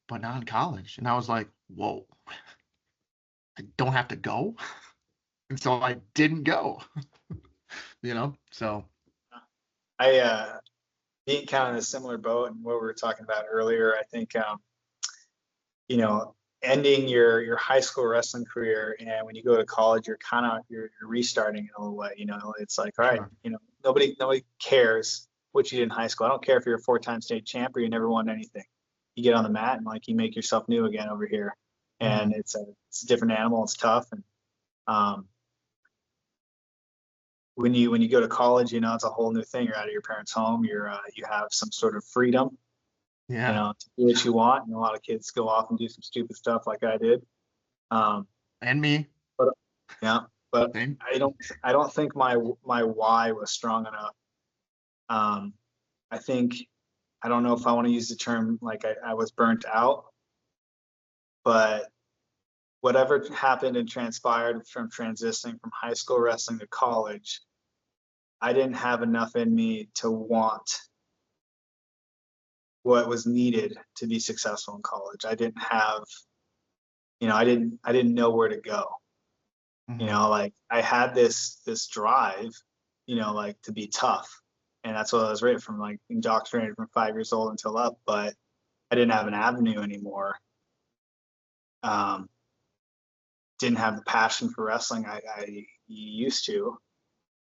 But not in college. And I was like, whoa, I don't have to go. And so I didn't go, so I being kind of in a similar boat and what we were talking about earlier. I think you know, ending your high school wrestling career and when you go to college, you're restarting in a little way. It's like, all right, sure. nobody cares what you did in high school. I don't care if you're a 4-time state champ or you never won anything. You get on the mat and like you make yourself new again over here. And Mhm. it's a different animal. It's tough. And um, when you go to college, it's a whole new thing. You're out of your parents' home. You have some sort of freedom, Yeah. to do what you want. And a lot of kids go off and do some stupid stuff like I did. Um, And me. but yeah, but Same. I don't think my why was strong enough. Um, I think I don't know if I want to use the term like I was burnt out, but whatever happened and transpired from transitioning from high school wrestling to college, I didn't have enough in me to want what was needed to be successful in college. I didn't have, I didn't know where to go. Mhm. Like I had this drive, like to be tough. And that's what I was raised from, like indoctrinated from 5 years old until up, but I didn't have an avenue anymore. Um, didn't have the passion for wrestling I used to.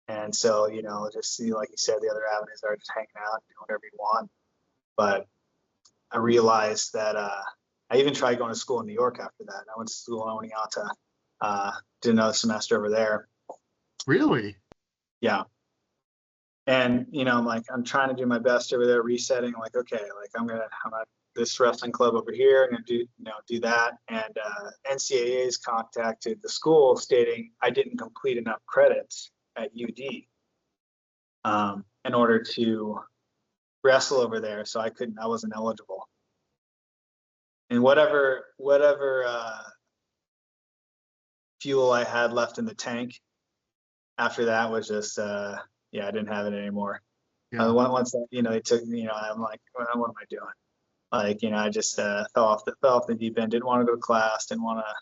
And so, just see, like you said, the other avenues are just hanging out, doing whatever you want. But I realized that I even tried going to school in New York after that. I went to school in Oneonta, did another semester over there. Really? Yeah. And, I'm trying to do my best over there, resetting, like, okay, like I'm at this wrestling club over here. I'm going to do that. And NCAA's contacted the school stating I didn't complete enough credits at UD in order to wrestle over there. So I wasn't eligible. And whatever fuel I had left in the tank after that was just yeah, I didn't have it anymore. Yeah. Once that, they took me, I'm like, what am I doing? Like, I just fell off the deep end. Didn't want to go to class. Didn't want to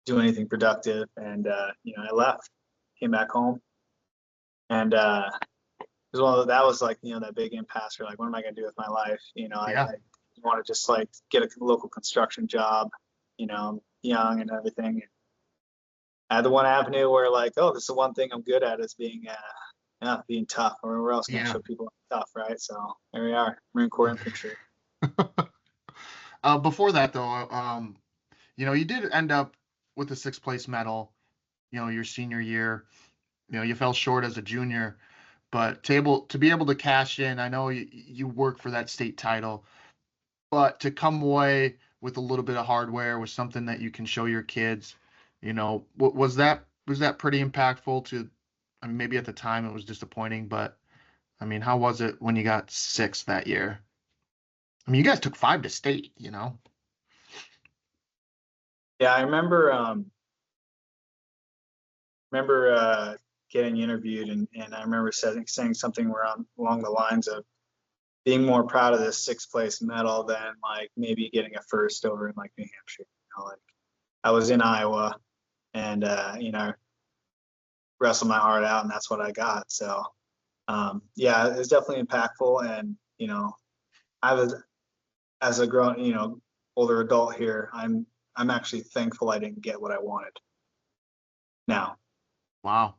do anything productive. And I left, came back home, and it was that was like that big impasse. You're like, what am I gonna do with my life? Yeah. I want to just like get a local construction job. I'm young and everything. I had the one avenue where like, oh, this is the one thing I'm good at is being tough. Or where else can I Yeah. show people I'm tough, right? So there we are, Marine Corps infantry. Before that though, you did end up with a sixth place medal, your senior year. You fell short as a junior, but to be able to cash in, I know you work for that state title, but to come away with a little bit of hardware was something that you can show your kids. Was that pretty impactful to, I mean, maybe at the time it was disappointing, but I mean, how was it when you got sixth that year? I mean, you guys took 5 to state. Yeah, I remember getting interviewed, and I remember saying something along the lines of, being more proud of this 6th place medal than like maybe getting a first over in like New Hampshire. Like I was in Iowa and wrestled my heart out, and that's what I got. So yeah, it's definitely impactful. And I was, as a grown, older adult here, I'm actually thankful I didn't get what I wanted. Now, Wow.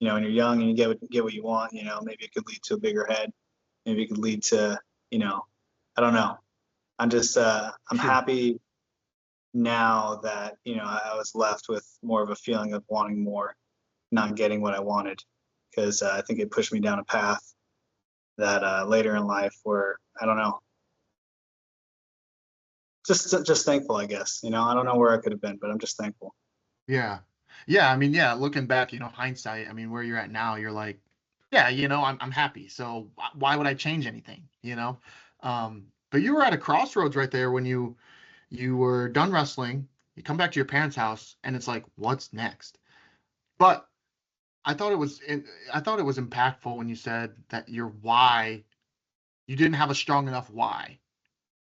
When you're young and you get what you want, maybe it could lead to a bigger head. Maybe it could lead to, I don't know. I'm just, I'm happy now that, I was left with more of a feeling of wanting more, not getting what I wanted, because I think it pushed me down a path that later in life where, I don't know, just thankful, I guess. I don't know where I could have been, but I'm just thankful. Yeah. Yeah. I mean, yeah, looking back, hindsight, I mean, where you're at now, you're like, yeah, I'm happy. So why would I change anything, But you were at a crossroads right there when you were done wrestling, you come back to your parents' house, and it's like, what's next? But I thought it was impactful when you said that your why, you didn't have a strong enough why.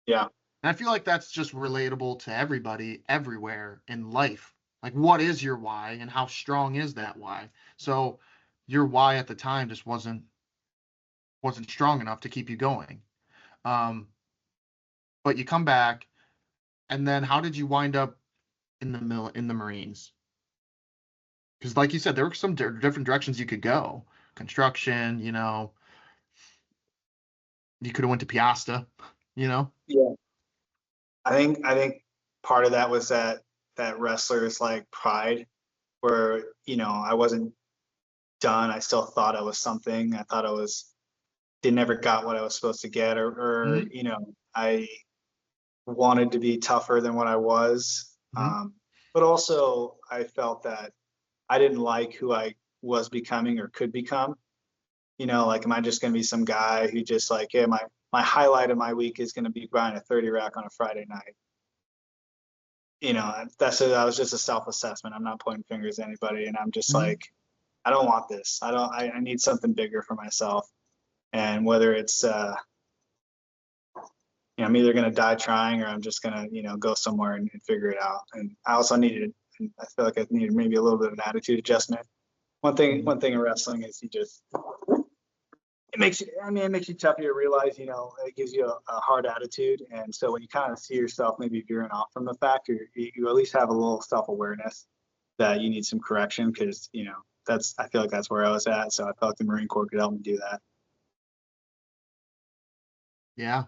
Yeah. And I feel like that's just relatable to everybody everywhere in life. Like, what is your why and how strong is that why? So your why at the time just wasn't strong enough to keep you going. But you come back, and then how did you wind up in the Marines? Because like you said, there were some different directions you could go. Construction, you could have went to Piasta, Yeah. I think part of that was that wrestler's like pride, where I wasn't done. I still thought I was something. I thought never got what I was supposed to get, or I wanted to be tougher than what I was. But also I felt that I didn't like who I was becoming or could become. Like, am I just going to be some guy who just like, yeah, my highlight of my week is going to be grinding a 30 rack on a Friday night. That was just a self-assessment. I'm not pointing fingers at anybody. And I'm just like, I don't want this. I need something bigger for myself. And whether it's, I'm either going to die trying, or I'm just going to, go somewhere and figure it out. And I also needed, I feel like I needed maybe a little bit of an attitude adjustment. One thing in wrestling is it makes you tougher to realize, it gives you a hard attitude. And so when you kind of see yourself maybe veering off from the fact, you at least have a little self-awareness that you need some correction, because, I feel like that's where I was at. So I felt like the Marine Corps could help me do that. Yeah.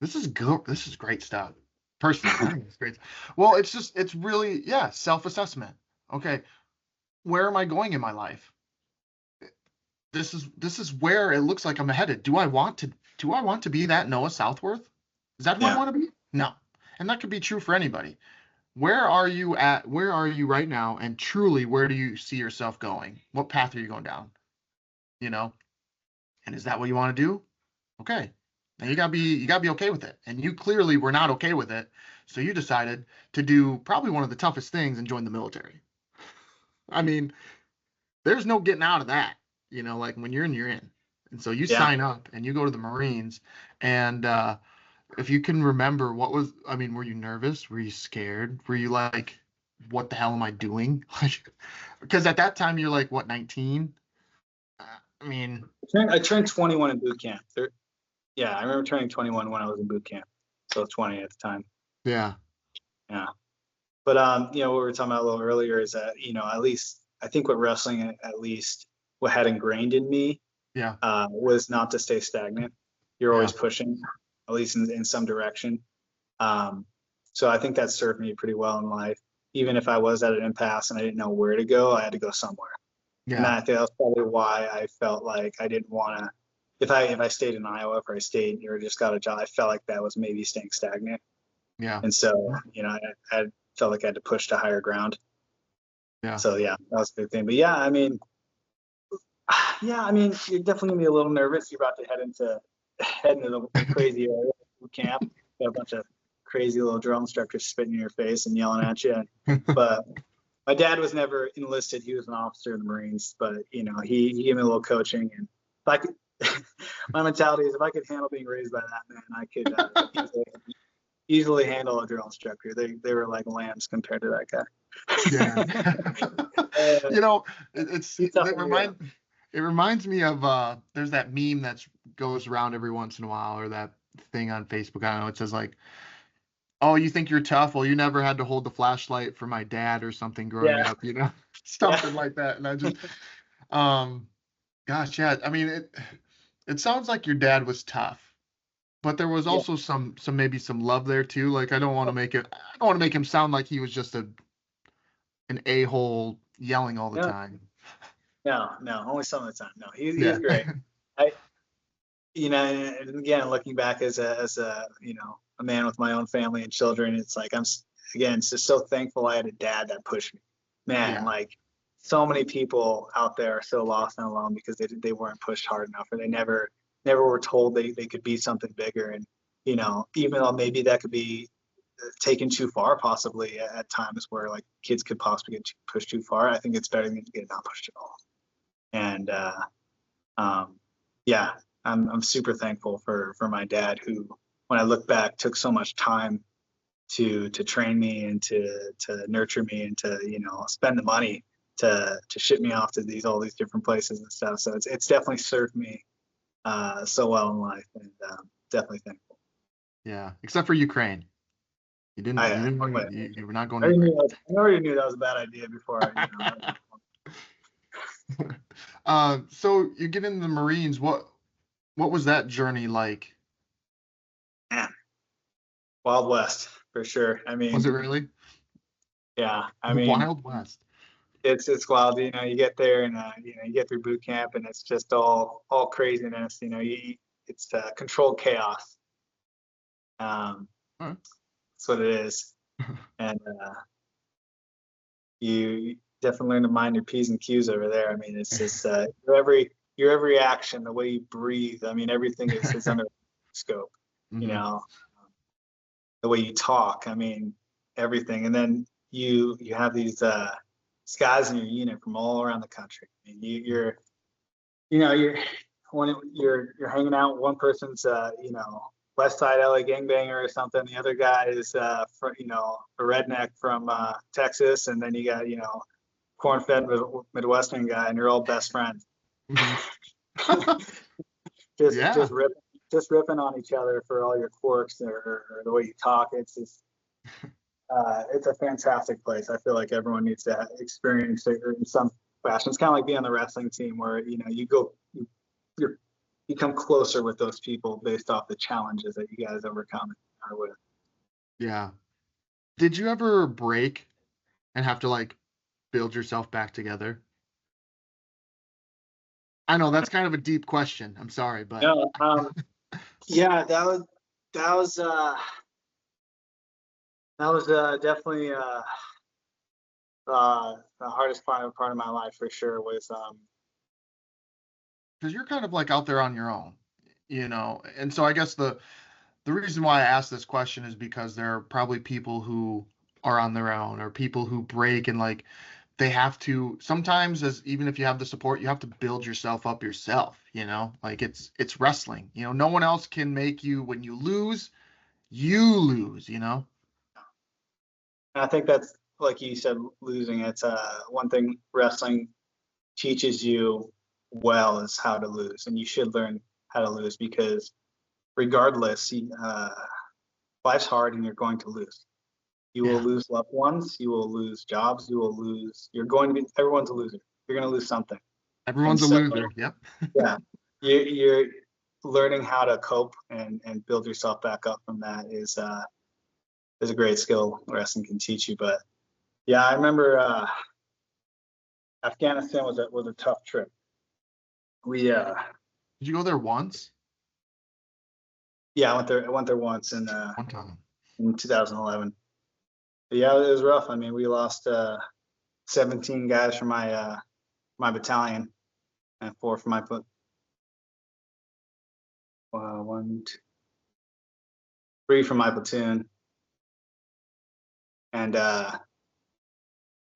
This is good. This is great stuff. Personally, I think it's great. Well, it's really, yeah, self-assessment. Okay, where am I going in my life? This is where it looks like I'm headed. Do I want to be that Noah Southworth? Is that who I want to be? No. And that could be true for anybody. Where are you right now? And truly, where do you see yourself going? What path are you going down? And is that what you want to do? Okay. Now you gotta be okay with it. And you clearly were not okay with it. So you decided to do probably one of the toughest things and join the military. I mean, there's no getting out of that. Like, when you're in, you're in. And so you sign up and you go to the Marines. And if you can remember, were you nervous? Were you scared? Were you like, what the hell am I doing? Because at that time you're like, what, 19? I turned 21 in boot camp. I remember turning 21 when I was in boot camp. So 20 at the time. Yeah. Yeah. But what we were talking about a little earlier is that, at least I think what wrestling, at least what had ingrained in me, was not to stay stagnant. You're always pushing, at least in some direction. So I think that served me pretty well in life. Even if I was at an impasse and I didn't know where to go, I had to go somewhere. Yeah. And I think that's probably why I felt like I didn't want to, if I stayed in Iowa, or I stayed or just got a job, I felt like that was maybe staying stagnant. Yeah. And so, I felt like I had to push to higher ground. Yeah. So that was a big thing. But you're definitely gonna be a little nervous. You're about to head into the crazy area of camp. Got a bunch of crazy little drill instructors spitting in your face and yelling at you. But my dad was never enlisted. He was an officer in the Marines, but he gave me a little coaching, and if I could, my mentality is if I could handle being raised by that man, I could easily handle a drill instructor. They were like lambs compared to that guy. Yeah. It reminds me of there's that meme that goes around every once in a while, or that thing on Facebook. I don't know. It says like, "Oh, you think you're tough? Well, you never had to hold the flashlight for my dad or something growing up, something like that." And I just, gosh, yeah. I mean, it sounds like your dad was tough, but there was Yeah. also maybe some love there too. Like I don't want to make him sound like he was just an a-hole yelling all the time. No, only some of the time. No, he's great. Yeah. And again, looking back as a a man with my own family and children, it's like I'm just so thankful I had a dad that pushed me. Man, Yeah. like so many people out there are so lost and alone because they weren't pushed hard enough, or they never were told they could be something bigger. And even though maybe that could be taken too far, possibly at times where like kids could possibly get pushed too far, I think it's better than to get not pushed at all. And yeah, I'm super thankful for my dad, who, when I look back, took so much time to train me and to nurture me and to spend the money to ship me off to all these different places and stuff. So it's definitely served me so well in life, and definitely thankful. Yeah, except for Ukraine. You didn't you were not going to Ukraine. I already knew that was a bad idea before. So you get into the Marines. What was that journey like? Man, Wild West for sure. I mean, Was it really? Yeah, I mean, Wild West. It's wild. You get there and you get through boot camp, and it's just all craziness. It's controlled chaos. That's what it is. And you definitely learn to mind your P's and Q's over there. I mean, it's just your every action, the way you breathe. I mean, everything is under scope. Mm-hmm. The way you talk. I mean, everything. And then you have these guys in your unit from all around the country. I mean, you're hanging out. One person's West Side LA gangbanger or something. The other guy is a redneck from Texas, and then you got corn-fed Midwestern guy, and you're all best friends. Mm-hmm. just ripping on each other for all your quirks or the way you talk. It's just it's a fantastic place. I feel like everyone needs to experience it in some fashion. It's kind of like being on the wrestling team, where you become closer with those people based off the challenges that you guys overcome and are with. Yeah. Did you ever break and have to like build yourself back together? I know that's kind of a deep question. I'm sorry, but No, yeah, that was definitely the hardest part of my life for sure was because you're kind of like out there on your own, and so I guess the reason why I asked this question is because there are probably people who are on their own, or people who break and like they have to sometimes, as even if you have the support, you have to build yourself up yourself, like it's wrestling, no one else can make you. When you lose, I think that's, like you said, losing. It's one thing wrestling teaches you well is how to lose, and you should learn how to lose, because regardless, life's hard and you're going to lose. You will lose loved ones, you will lose jobs, everyone's a loser. You're going to lose something. Everyone's a loser. Yep. Yeah. You're learning how to cope and build yourself back up from that is a great skill wrestling can teach you. But yeah, I remember Afghanistan was a tough trip. Did you go there once? Yeah, I went there once one time in 2011. But yeah, it was rough. I mean, we lost 17 guys from my battalion and 4 from my three from my platoon. And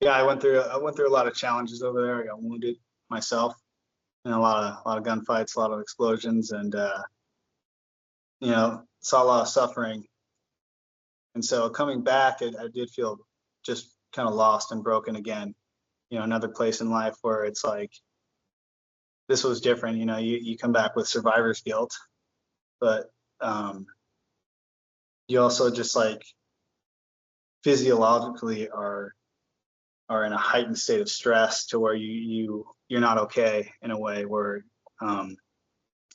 Yeah, I went through a lot of challenges over there. I got wounded myself in a lot of gunfights, a lot of explosions, and saw a lot of suffering. And so coming back, I did feel just kind of lost and broken again. Another place in life where it's like this was different. You come back with survivor's guilt, but you also just like physiologically are in a heightened state of stress to where you're not okay in a way where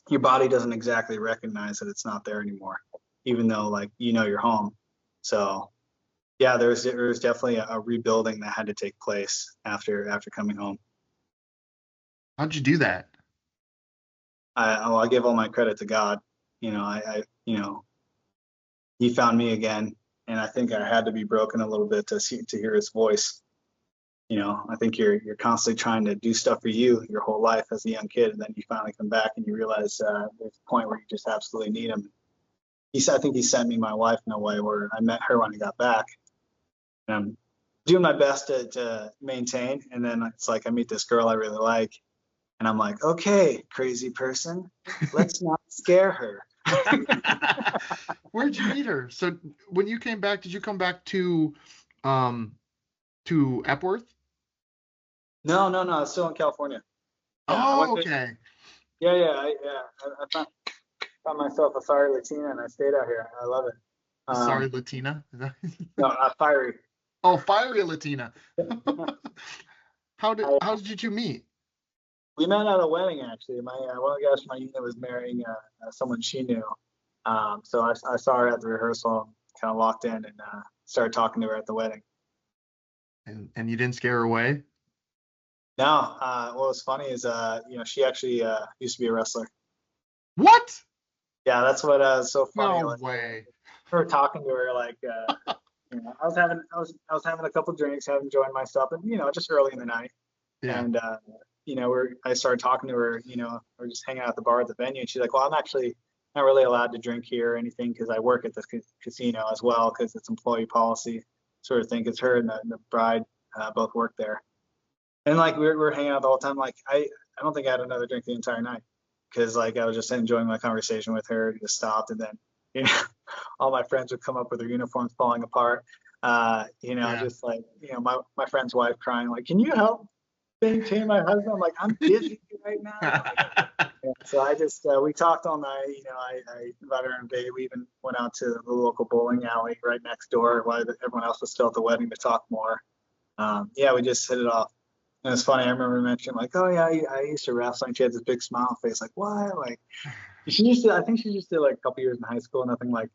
your body doesn't exactly recognize that it's not there anymore, even though like you're home. So yeah, there was definitely a rebuilding that had to take place after coming home. How'd you do that? I give all my credit to God. He found me again, and I think I had to be broken a little bit to hear His voice. I think you're constantly trying to do stuff for you your whole life as a young kid, and then you finally come back and you realize there's a point where you just absolutely need Him. I think He sent me my wife in a way where I met her when I got back, and I'm doing my best to maintain, and then it's like I meet this girl I really like, and I'm like, okay, crazy person, let's not scare her. Where'd you meet her? So when you came back, did you come back to Epworth? No, I was still in California. Yeah, I Oh, went to, okay. yeah, I found myself a fiery Latina, and I stayed out here. I love it. Sorry, Latina. Is that- No, fiery. Oh, fiery Latina. I, How did you two meet? we met at a wedding actually. My one of the guys from my unit was marrying someone she knew. So I saw her at the rehearsal, kind of locked in, and started talking to her at the wedding. And you didn't scare her away? No, what was funny is she actually used to be a wrestler. What? Yeah, that's what was so funny. No Like way. her talking to her, like I was having a couple drinks, having enjoying myself, and just early in the night, Yeah. and I started talking to her. We're just hanging out at the bar at the venue, and she's like, "Well, I'm actually not really allowed to drink here or anything because I work at this casino as well because it's employee policy sort of thing." Because her and the bride both work there, and like we're hanging out the whole time. Like I don't think I had another drink the entire night because like I was just enjoying my conversation with her. Just stopped, and then you know all my friends would come up with their uniforms falling apart. Yeah. Just like my friend's wife crying like, "Can you help maintain my husband?" I'm like, "I'm busy right now." So I just we talked all night. I invited her on a date. We even went out to the local bowling alley right next door while everyone else was still at the wedding to talk more. Yeah, we just hit it off. And it's funny. I remember mentioning like, "Oh yeah, I used to wrestle." And she had this big smile on her face, like, "What?" Like she used to. I think she just did like a couple years in high school, nothing like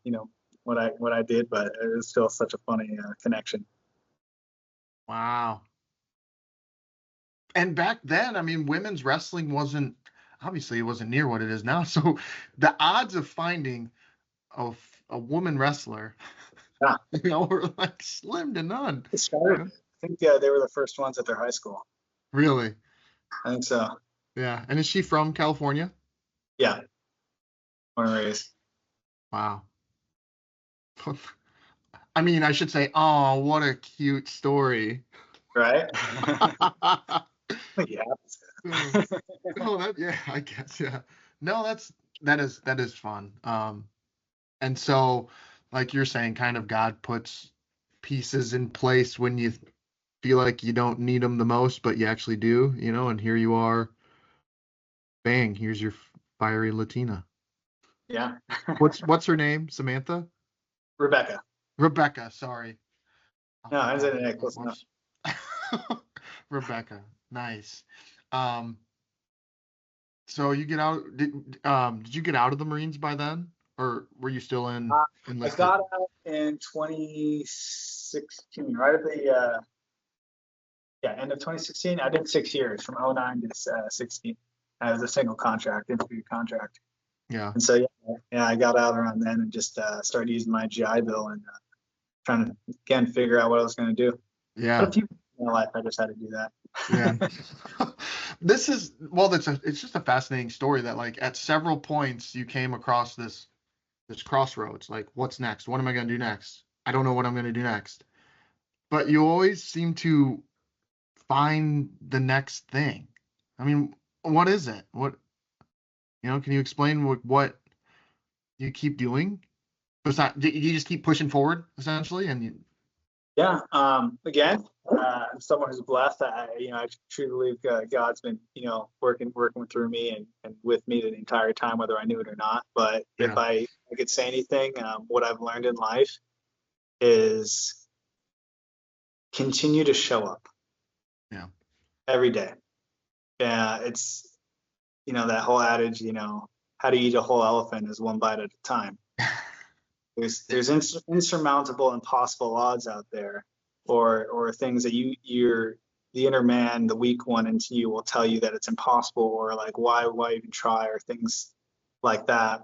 what I did, but it was still such a funny connection. Wow. And back then, I mean, women's wrestling wasn't obviously it wasn't near what it is now. So the odds of finding a, a woman wrestler, Yeah, were like slim to none. it You started. know? I think they were the first ones at their high school. Really? I think so. Yeah. And is she from California? Yeah, born and raised. Wow. I mean, I should say, oh, what a cute story. Right? Yeah. Oh, oh, yeah, I guess, yeah. No, that is fun. And so, like you're saying, kind of God puts pieces in place when you feel like you don't need them the most, but you actually do, and here you are, bang, here's your fiery Latina. Yeah. What's her name? Samantha? Rebecca. Rebecca, sorry. I'll No, put I that didn't in say my close enough. notes. Rebecca, nice. Um, so you get out, did you get out of the Marines by then? Or were you still Uh, I enlisted? got out in 2016, right at the end of 2016. I did 6 years from '09 to 16 as a single contract, interview contract. Yeah. And so yeah, I got out around then and just started using my GI Bill and trying to again figure out what I was going to do. But Yeah. a few in my life, I just had to do Yeah. that. It's just a fascinating story that like at several points you came across this crossroads. Like, what's next? What am I going to do next? I don't know what I'm going to do next. But you always seem to find the next thing? I mean, what is it? Can you explain what you keep doing? Besides, you just keep pushing forward essentially, and Yeah. Again, I'm someone who's blessed. I truly believe God's been, working through me and with me the entire time, whether I knew it or not. But if yeah, I could say anything, what I've learned in life is continue to show up yeah, every day. Yeah, it's, that whole adage, how to eat a whole elephant is one bite at a time. There's insurmountable, impossible odds out there, or things that you're the inner man, the weak one into you will tell you that it's impossible, or like why even try, or things like that.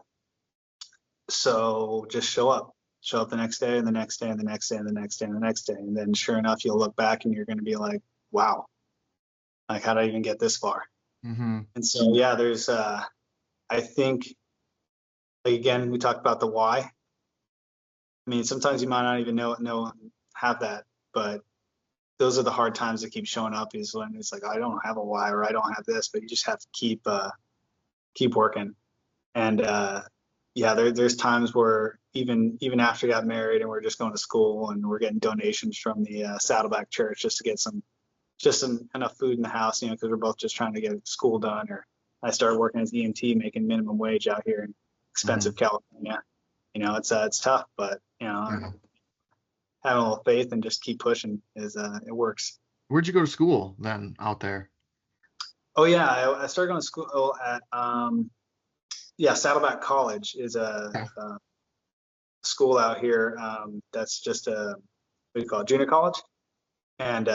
So just show up the next day, and the next day, and the next day, and the next day, and the next day, and then sure enough, you'll look back and you're going to be like, wow, like how did I even get this far? mm-hmm. And so yeah, there's I think, like, again, we talked about the why. I mean, sometimes you might not even have that, but those are the hard times that keep showing up, is when it's like, I don't have a why, or I don't have this, but you just have to keep working. And yeah, there's times where even after we got married and we're just going to school and we're getting donations from the Saddleback Church just to get some enough food in the house, because we're both just trying to get school done. Or I started working as EMT, making minimum wage out here in Mm-hmm. expensive California. It's tough, but Yeah. having a little faith and just keep pushing it works. Where'd you go to school then out there? Oh yeah, I started going to school at Saddleback College is Okay. a school out here, that's just a, what do you call it, junior college. And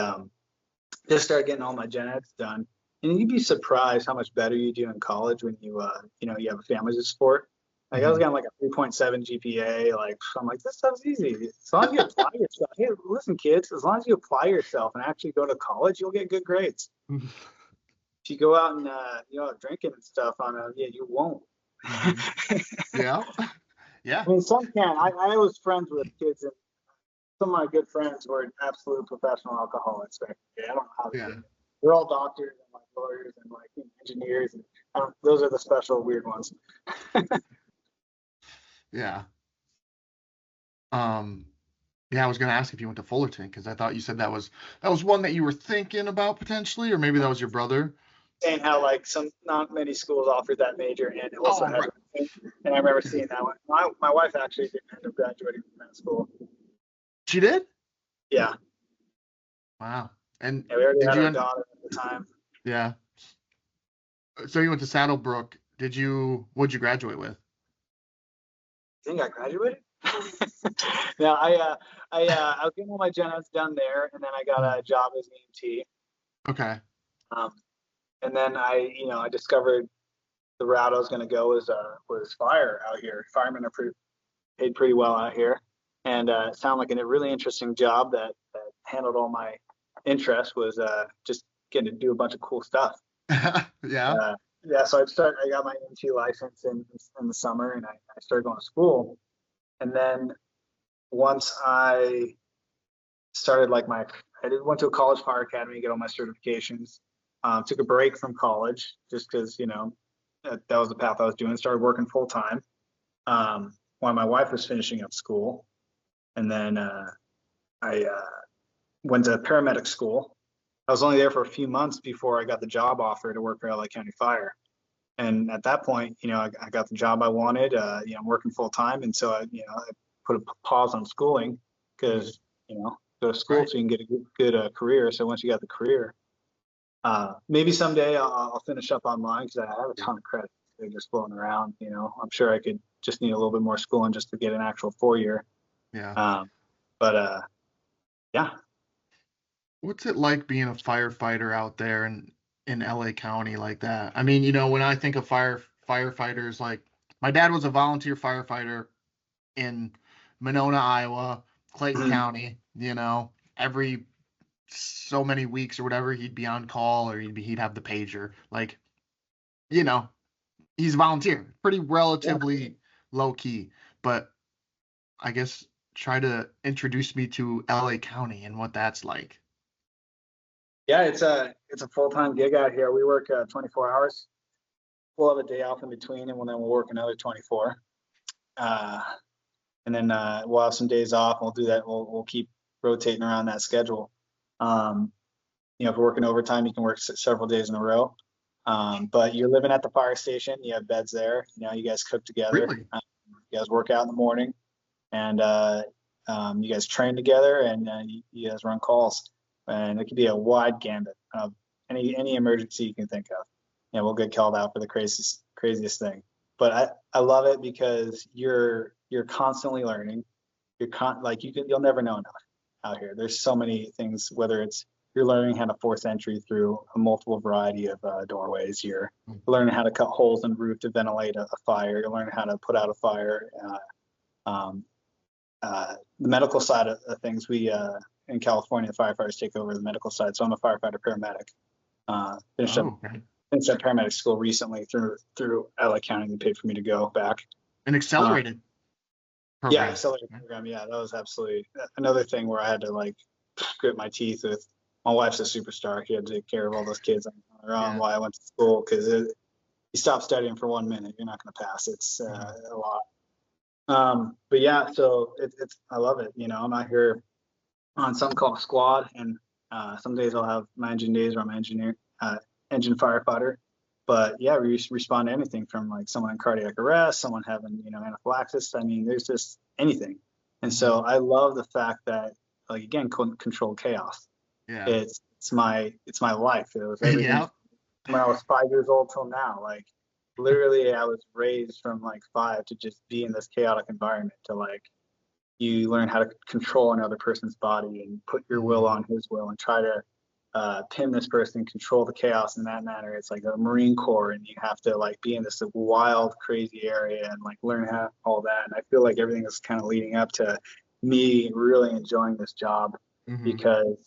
just started getting all my gen eds done. And you'd be surprised how much better you do in college when you have a family to support. Like I was Mm-hmm. getting like a 3.7 GPA. Like I'm like, this stuff's easy. As long as you apply yourself. Hey, listen, kids, as long as you apply yourself and actually go to college, you'll get good grades. If you go out and drinking and stuff yeah, you won't. Mm-hmm. Yeah, yeah, I mean, some can. I was friends with kids, and some of my good friends were absolute professional alcoholics back in the day. I don't know how they did yeah, it. They're all doctors and like lawyers and like engineers, and those are the special weird ones. yeah. Um, yeah, I was gonna ask if you went to Fullerton because I thought you said that was one that you were thinking about potentially, or maybe that was your brother. Saying how like some not many schools offered that major and also Oh, had, right. and I remember Okay. seeing that one. My wife actually didn't end up graduating from that school. She did? Yeah, Wow. And yeah, we already did had you our end? daughter at the time. Yeah. So you went to Saddlebrook. What'd you graduate with? I think I graduated. No, I was getting all my gen eds done there, and then I got Mm. a job as an EMT. Okay. Um, and then I discovered the route I was going to go was fire out here. Firemen are paid pretty well out here, and it sounded like a really interesting job that handled all my interests. Was just getting to do a bunch of cool stuff. Yeah. Yeah, so I got my EMT license in the summer, and I started going to school. And then once I started went to a college fire academy to get all my certifications. Took a break from college just because that was the path I was doing. Started working full time while my wife was finishing up school, and then I went to paramedic school. I was only there for a few months before I got the job offer to work for LA County Fire. And at that point, I got the job I wanted. I'm working full time, and so I put a pause on schooling Mm. because go to school Right. so you can get a good career. So once you got the career, maybe someday I'll finish up online because I have a ton of credits. They're just floating around. I'm sure I could just need a little bit more schooling just to get an actual 4 year. Yeah. Um, but yeah, What's it like being a firefighter out there in LA County like that? I mean, when I think of firefighters, like my dad was a volunteer firefighter in Monona, Iowa, Clayton Mhm. County, every so many weeks or whatever, he'd be on call or he'd have the pager. Like, you know, he's a volunteer, pretty Yeah. relatively low key. But I guess try to introduce me to LA County and what that's like. Yeah, it's a full-time gig out here. We work 24 hours. We'll have a day off in between, and then we'll work another 24. Uh, and then we'll have some days off. We'll do that. We'll keep rotating around that schedule. If you're working overtime, you can work several days in a row. But you're living at the fire station. You have beds there. You guys cook together. Really? You guys work out in the morning, and you guys train together, and you guys run calls. And it could be a wide gambit of any emergency you can think of. We'll get called out for the craziest thing. But I love it because you're constantly learning. You'll never know enough out here. There's so many things, whether it's you're learning how to force entry through a multiple variety of doorways. You're learning how to cut holes in the roof to ventilate a fire. You're learning how to put out a fire. The medical side of things, we in California, the firefighters take over the medical side. So I'm a firefighter paramedic. Finished up paramedic school recently through LA County. They paid for me to go back. An accelerated program. Yeah, accelerated program. Yeah, that was absolutely another thing where I had to grit my teeth with. My wife's a superstar. She had to take care of all those kids on her own while I went to school, because you stop studying for 1 minute, you're not going to pass. It's a lot. But yeah, so I love it. I'm out here on something called squad, and some days I'll have my engine days where I'm engine firefighter. But yeah, we respond to anything from someone in cardiac arrest, someone having anaphylaxis. I mean, there's just anything. And so I love the fact that again, controlled chaos. Yeah. It's my life. It was everything when I was 5 years old till now. Literally, I was raised from 5 to just be in this chaotic environment, to you learn how to control another person's body and put your will on his will and try to pin this person and control the chaos in that manner. It's like a Marine Corps, and you have to be in this wild, crazy area and learn how all that. And I feel like everything is kind of leading up to me really enjoying this job, because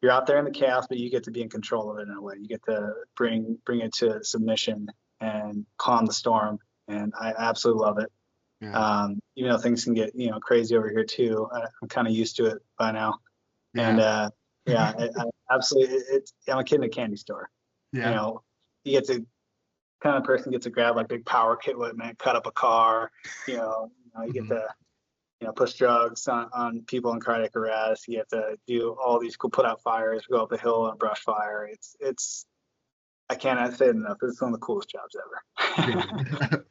you're out there in the chaos, but you get to be in control of it in a way. You get to bring it to submission and calm the storm, and I absolutely love it. Yeah. Even though things can get crazy over here too, I'm kind of used to it by now. Yeah. And I absolutely. I'm a kid in a candy store. Yeah. You get to kind of person gets to grab big power equipment, cut up a car. You get to push drugs on people in cardiac arrest. You have to do all these cool put out fires, go up a hill and brush fire. It's I cannot say it enough. It's one of the coolest jobs ever.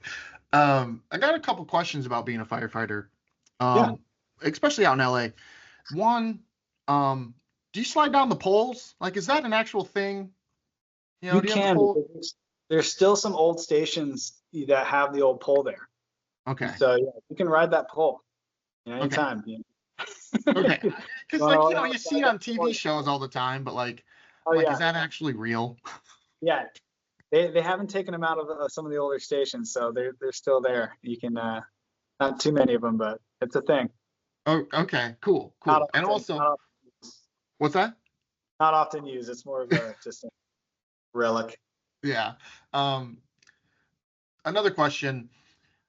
I got a couple questions about being a firefighter, especially out in LA. One, do you slide down the poles? Is that an actual thing? You can. There's still some old stations that have the old pole there. Okay. So yeah, you can ride that pole anytime. Okay. Because you see it on TV shows all the time, but is that actually real? Yeah. They haven't taken them out of some of the older stations, so they're still there. You can not too many of them, but it's a thing. Oh, okay, cool. And also, what's that? Not often used. It's more of just a relic. Yeah. Another question: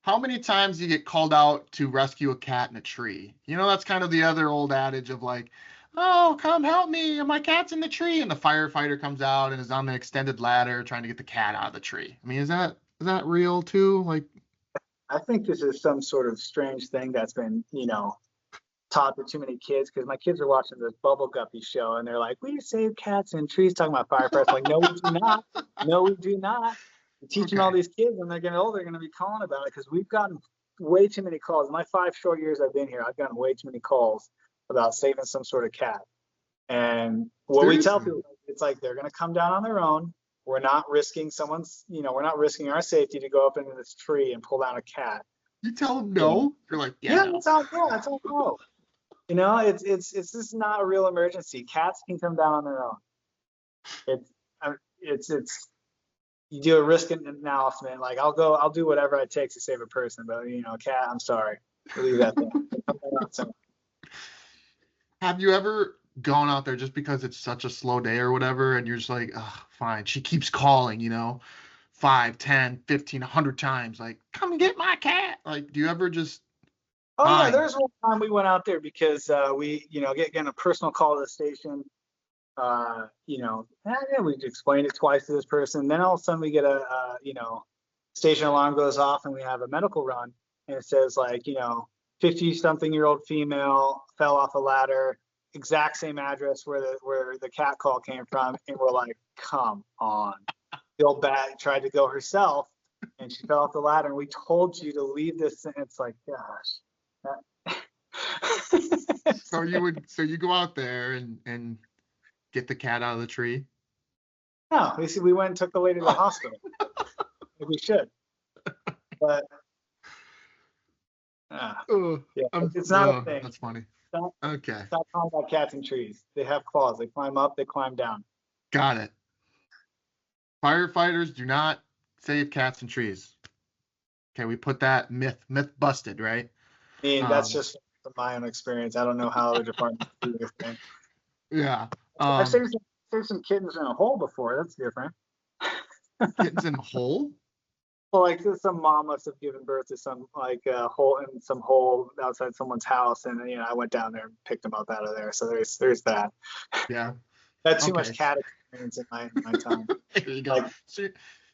how many times do you get called out to rescue a cat in a tree? That's kind of the other old adage of oh, come help me, my cat's in the tree, and the firefighter comes out and is on the extended ladder trying to get the cat out of the tree. I mean, is that real too? I think this is some sort of strange thing that's been, taught to too many kids, because my kids are watching this Bubble Guppy show and they're like, we save cats in trees, talking about firefighters. No, we do not. No, we do not. We're teaching all these kids, and they're getting older, they're going to be calling about it, because we've gotten way too many calls. In my 5 short years I've been here, I've gotten way too many calls about saving some sort of cat. And what we tell people, it's they're going to come down on their own. We're not risking we're not risking our safety to go up into this tree and pull down a cat. You tell them no? You're like, yeah, no. It's all no. It's just not a real emergency. Cats can come down on their own. It's you do a risk analysis. I'll do whatever it takes to save a person, but a cat, I'm sorry. Leave that there. Have you ever gone out there just because it's such a slow day or whatever, and you're just like, oh, fine. She keeps calling, 5, 10, 15, 100 times, come and get my cat. Do you ever just... Oh, yeah, there's one time we went out there because we, getting a personal call to the station. we explained it twice to this person. Then all of a sudden we get station alarm goes off and we have a medical run and it says 50-something-year-old female fell off a ladder, exact same address where the cat call came from. And we're like, come on. Feel bad, tried to go herself and she fell off the ladder and we told you to leave this. And it's like, gosh. So you go out there and get the cat out of the tree? No, we went and took the lady to the hospital. We should, but it's not a thing. That's funny. Okay. Stop talking about cats in trees. They have claws. They climb up. They climb down. Got it. Firefighters do not save cats in trees. Okay, we put that myth busted, right? I mean, that's just from my own experience. I don't know how other departments do this thing. Yeah. I've saved some kittens in a hole before. That's different. Kittens in a hole? Well, like some mom must have given birth to some hole outside someone's house, and I went down there and picked them up out of there. So there's that. Yeah. That's too much cat experience in my time. There you go. So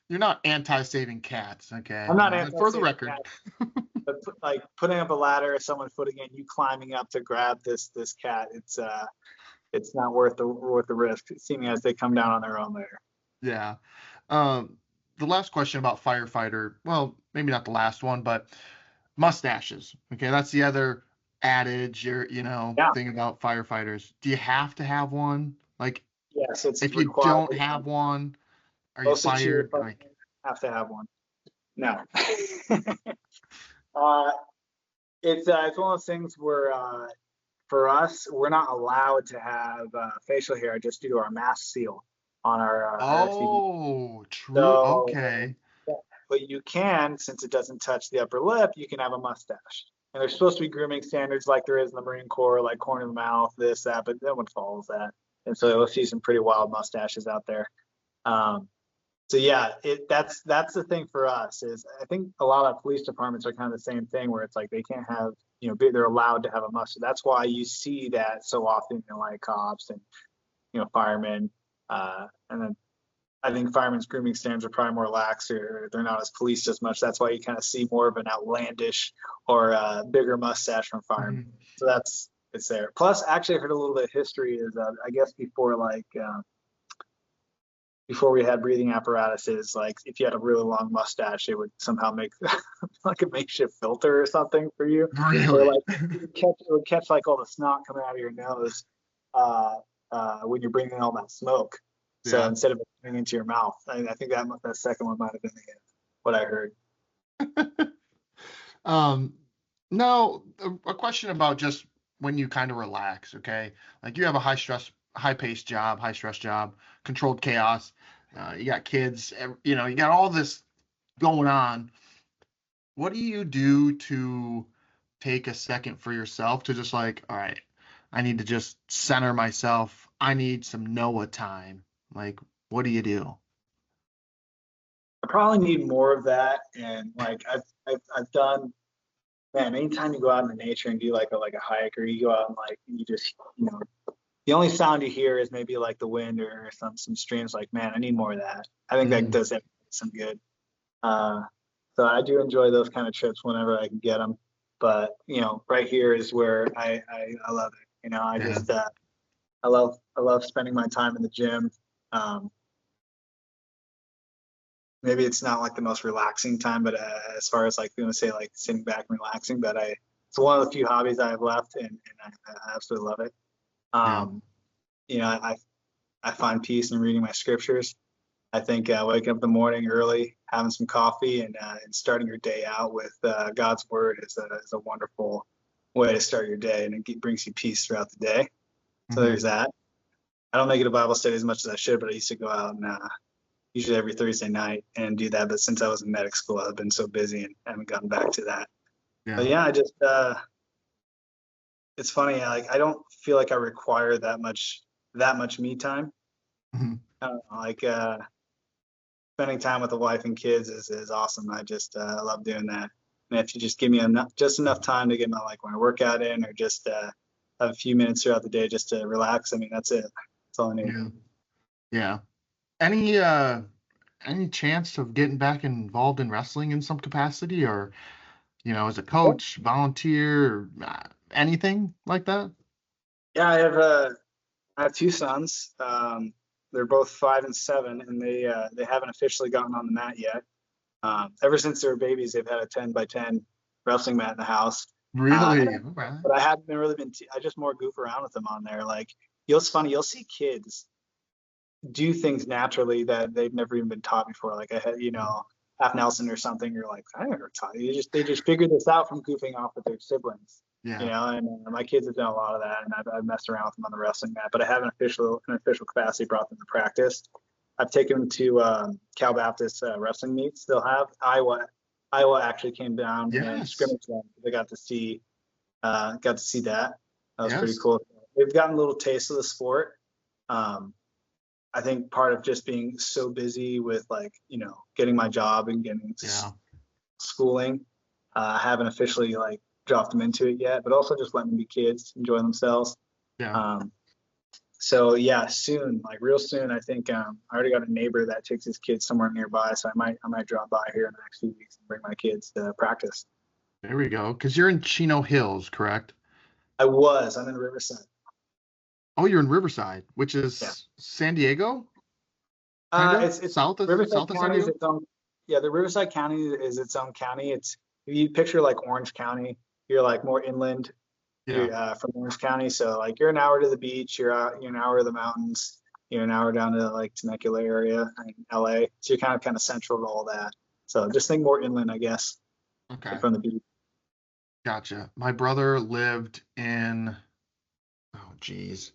you're not anti-saving cats, okay? I'm not anti for the record. But like putting up a ladder, someone footing in, you climbing up to grab this cat, it's not worth the risk, seeing as they come down on their own later. Yeah. The last question about firefighter, well, maybe not the last one, but mustaches. Okay, that's the other adage thing about firefighters. Do you have to have one? Like, yes, it's if you don't have one, are you fired? Have to have one. No. It's one of those things where for us, we're not allowed to have facial hair just due to our mask seal on our true. So, okay. But you can, since it doesn't touch the upper lip, you can have a mustache. And there's supposed to be grooming standards like there is in the Marine Corps, like corner of the mouth, this, that, but no one follows that. And so you'll see some pretty wild mustaches out there. So yeah, that's the thing for us is I think a lot of police departments are kind of the same thing where it's like they can't have, they're allowed to have a mustache. That's why you see that so often in like cops and, firemen. And then I think firemen's grooming standards are probably more lax or they're not as policed as much. That's why you kind of see more of an outlandish or bigger mustache from firemen. Mm-hmm. So it's there. Plus, actually, I heard a little bit of history is I guess before we had breathing apparatuses, like if you had a really long mustache, it would somehow make like a makeshift filter or something for you. Really? Or like it would catch like all the snot coming out of your nose when you're breathing all that smoke. So instead of it coming into your mouth, I think that second one might have been what I heard. Now a question about just when you kind of relax, okay? Like you have a high stress job, controlled chaos. You got kids, you got all this going on. What do you do to take a second for yourself to just like, all right, I need to just center myself. I need some Noah time. Like, what do you do? I probably need more of that. And like I've done, man, anytime you go out in the nature and do like a hike or you go out and like you just, the only sound you hear is maybe like the wind or some streams. Like, man, I need more of that. I think that does some good. So I do enjoy those kind of trips whenever I can get them. But right here is where I love it. I just I love spending my time in the gym. Maybe it's not like the most relaxing time, but as far as like say like sitting back and relaxing, but it's one of the few hobbies I have left, and I absolutely love it. I find peace in reading my scriptures. I think waking up in the morning early, having some coffee, and starting your day out with God's word is a wonderful way to start your day, and it brings you peace throughout the day. So there's that. I don't make it a Bible study as much as I should, but I used to go out and usually every Thursday night and do that. But since I was in medic school, I've been so busy and haven't gotten back to that. But yeah, I just it's funny. Like I don't feel like I require that much me time. Like spending time with the wife and kids is awesome. I just I love doing that. And if you just give me enough time to get my my workout in, or just have a few minutes throughout the day just to relax, I mean that's it. That's all I need. Yeah. Yeah. Any any chance of getting back involved in wrestling in some capacity, or as a coach, volunteer, or anything like that? Yeah, I have two sons. They're both 5 and 7, and they haven't officially gotten on the mat yet. Ever since they were babies, they've had a 10 by 10 wrestling mat in the house. Really? All right. But I haven't been really been. I just more goof around with them on there. Like, it's funny. You'll see kids do things naturally that they've never even been taught before. Like I had, half Nelson or something. You're like, I never taught you. They just figured this out from goofing off with their siblings. Yeah. And my kids have done a lot of that, and I've messed around with them on the wrestling mat, but I haven't in official capacity brought them to practice. I've taken them to Cal Baptist wrestling meets. They'll have Iowa actually came down and Yes. scrimmaged them. They got to see that. That was Yes. pretty cool. They've gotten a little taste of the sport. I think part of just being so busy with getting my job and getting schooling, I haven't officially dropped them into it yet, but also just letting them be kids, enjoy themselves. Yeah. So yeah, soon, real soon, I think I already got a neighbor that takes his kids somewhere nearby, so I might drop by here in the next few weeks and bring my kids to practice. There we go. Because you're in Chino Hills, correct? I'm in Riverside. Oh, you're in Riverside, which is San Diego? Kinda? It's south of Riverside San County is Diego? its own. Yeah, the Riverside County is its own county. If you picture Orange County, you're more inland. Yeah. You're from Orange County, so you're an hour to the beach, you're an hour to the mountains, you're an hour down to Temecula area in LA. So you're kind of central to all that. So just think more inland, I guess, Okay. from the beach. Gotcha. My brother lived in, oh geez,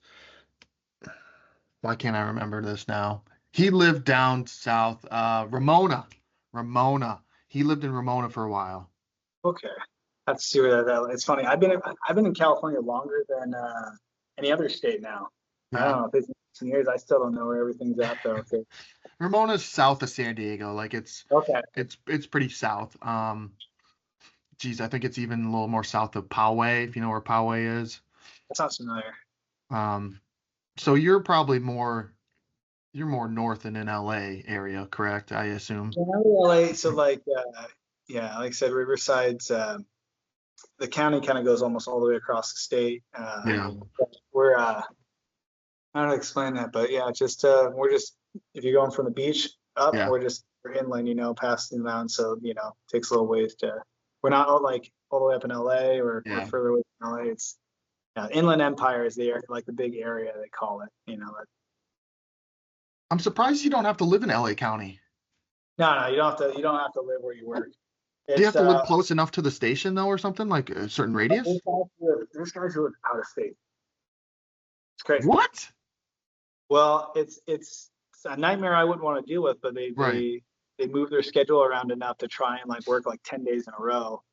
why can't I remember this now? He lived down south, Ramona. Ramona. He lived in Ramona for a while. Okay. I have to see where that. It's funny. I've been in California longer than any other state now. I Yeah. don't know, 15 years. I still don't know where everything's at though. Okay. Ramona's south of San Diego. Okay. It's pretty south. Geez, I think it's even a little more south of Poway, if you know where Poway is. That sounds familiar. So you're more north in an LA area, correct? I assume. Yeah, LA. So yeah, like I said, Riverside's the county kind of goes almost all the way across the state. Yeah. We're I don't know how to explain that, but yeah, just we're just if you're going from the beach up, Yeah. we're inland, past the mountain, so it takes a little ways to. We're not all the way up in LA or further away from LA. It's Inland Empire is the big area they call it. I'm surprised you don't have to live in LA County. No, you don't have to. You don't have to live where you work. Do you have to live close enough to the station though, or something like a certain radius? There's guys who live out of state. It's crazy. What? Well, it's a nightmare I wouldn't want to deal with, but they move their schedule around enough to try and work 10 days in a row,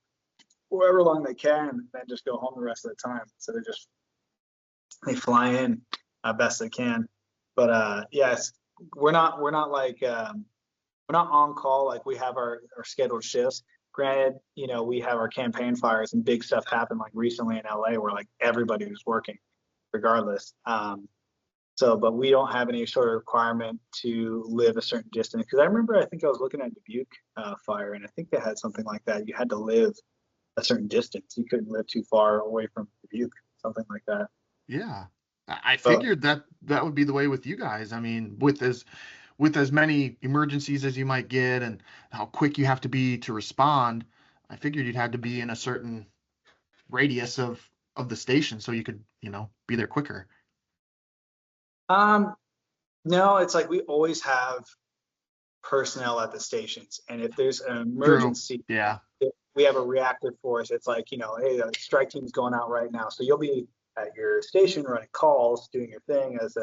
however long they can, and then just go home the rest of the time. So they fly in best they can. But yes, we're not on call. We have our scheduled shifts. Granted, we have our campaign fires and big stuff happened recently in LA where everybody was working regardless. But we don't have any sort of requirement to live a certain distance. Because I think I was looking at Dubuque fire, and I think they had something like that. You had to live a certain distance. You couldn't live too far away from Dubuque, something like that. Yeah, I figured that would be the way with you guys. I mean, with as many emergencies as you might get and how quick you have to be to respond, I figured you'd have to be in a certain radius of the station so you could, be there quicker. No, it's we always have personnel at the stations, and if there's an emergency, we have a reactive force. It's hey, the strike team's going out right now, so you'll be at your station running calls, doing your thing as an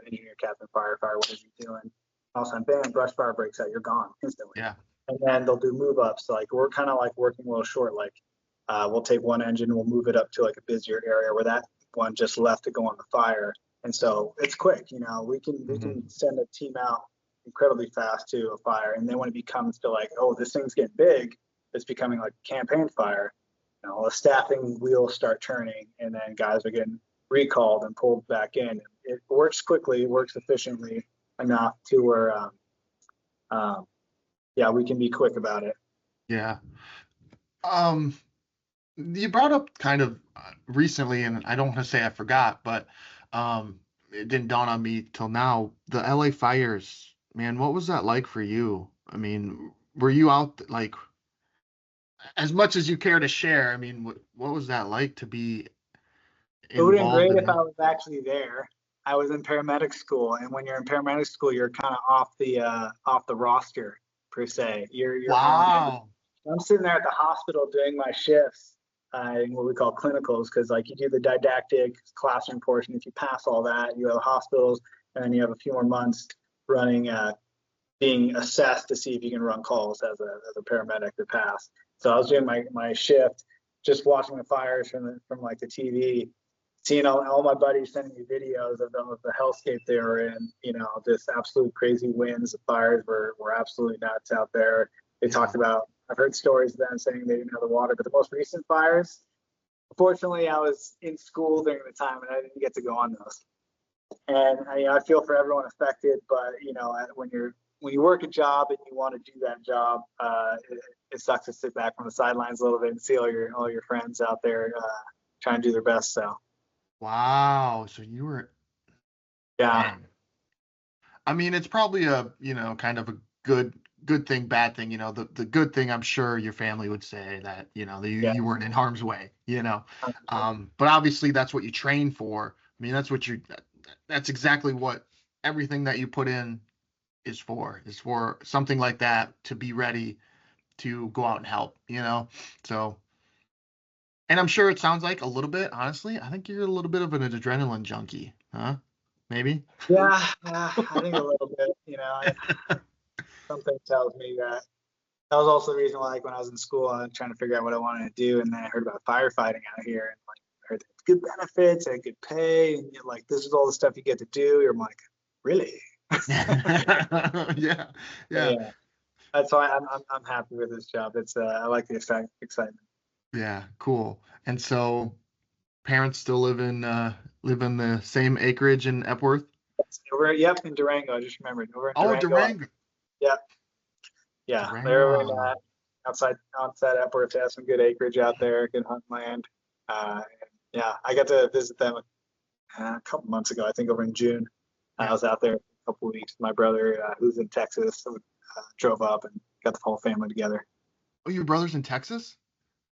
engineer, captain, firefighter, whatever you're doing. All of a sudden, bam, brush fire breaks out, you're gone instantly. Yeah. And then they'll do move ups. We're kind of working a little short. We'll take one engine, we'll move it up to a busier area where that one just left to go on the fire. And so it's quick, we can send a team out incredibly fast to a fire. And then when it becomes to oh, this thing's getting big, it's becoming a campaign fire. The staffing wheels start turning, and then guys are getting recalled and pulled back in. It works quickly, works efficiently enough to where, yeah, we can be quick about it. Yeah. Um, you brought up kind of recently, and I don't want to say I forgot, but it didn't dawn on me till now. The LA fires, man, what was that like for you? I mean, were you out like as much as you care to share? I mean, what was that like to be It would have been involved great in if I that? was actually there. I was in paramedic school, and when you're in paramedic school, you're kind of off the roster per se. You're on. Wow. I'm sitting there at the hospital doing my shifts, in what we call clinicals, because like you do the didactic classroom portion. If you pass all that, you have hospitals, and then you have a few more months running, being assessed to see if you can run calls as a paramedic to pass. So I was doing my shift, just watching the fires from like the TV, seeing all my buddies sending me videos of the hellscape they were in, just absolute crazy winds. The fires were absolutely nuts out there. They Yeah. talked about, I've heard stories of them saying they didn't have the water, but the most recent fires, unfortunately, I was in school during the time and I didn't get to go on those. And I feel for everyone affected, but when you work a job and you want to do that job, it sucks to sit back from the sidelines a little bit and see all your friends out there trying to do their best. So Wow. So you were, yeah, man. I mean, it's probably a, kind of a good thing, bad thing. The good thing, I'm sure your family would say that, that yeah, you weren't in harm's way. But obviously that's what you train for. I mean, that's exactly what everything that you put in is for something like that to be ready to go out and help. So, and I'm sure it sounds like a little bit, honestly, I think you're a little bit of an adrenaline junkie, huh? Maybe? yeah. I think a little bit. Something tells me that was also the reason why, like when I was in school, I was trying to figure out what I wanted to do, and then I heard about firefighting out here, and like I heard good benefits and good pay, and you're like, this is all the stuff you get to do. You're like, really? Yeah, yeah, Yeah. That's why I'm happy with this job. It's I like the excitement. yeah, cool. And so parents still live in the same acreage in Epworth? Yep, in Durango. I just remembered over in Oh, Durango. Durango. Yep, yeah, Durango. they're over in outside Epworth. They have some good acreage out there, good hunt land. Yeah, I got to visit them a couple months ago. I think over in June. I Yeah. was out there a couple of weeks. My brother, who's in Texas, so, drove up and got the whole family together. Oh, your brother's in Texas?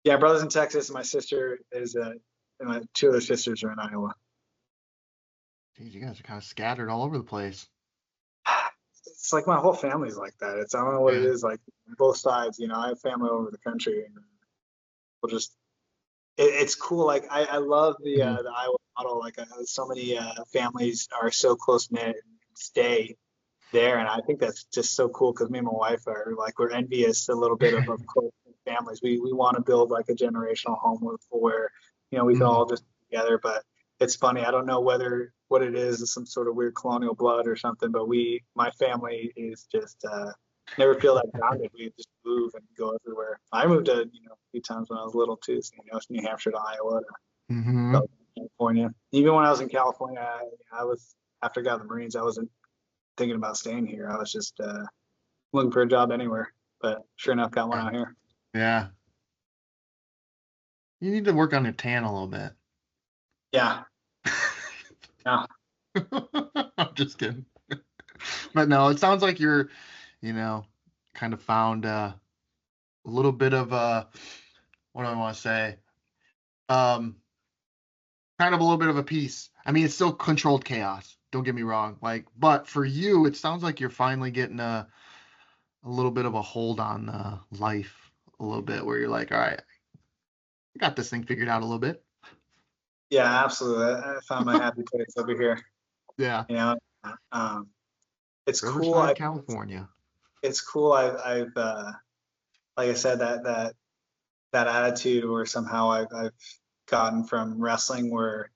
Yeah, brothers in Texas. And my sister is, and my two other sisters are in Iowa. Geez, you guys are kind of scattered all over the place. It's like my whole family's like that. I don't know what it Yeah. is, like both sides. I have family all over the country, and we'll just it's cool. Like I love Mhm. the Iowa model. Like so many families are so close knit and stay there, and I think that's just so cool because me and my wife are like we're envious a little bit of close families. We want to build like a generational home where we can all Mhm. just be together. But it's funny. I don't know whether what it is some sort of weird colonial blood or something. But my family is just never feel that grounded. We just move and go everywhere. I moved a few times when I was little too. So, New Hampshire to Iowa to Mhm. California. Even when I was in California, I was after I got the Marines. I wasn't thinking about staying here. I was just looking for a job anywhere. But sure enough, got one Yeah. out here. Yeah. You need to work on your tan a little bit. Yeah. Yeah. I'm just kidding. But no, it sounds like you're, you know, kind of found a little bit of what do I want to say? Um, kind of a little bit of a peace. I mean, it's still controlled chaos. Don't get me wrong. Like, but for you, it sounds like you're finally getting a little bit of a hold on life a little bit, where you're like, all right, I got this thing figured out a little bit. Yeah, absolutely. I found my happy place over here. Yeah. You know, um, it's cool. Riverside, California. It's cool. I've like I said, that attitude where somehow I've gotten from wrestling where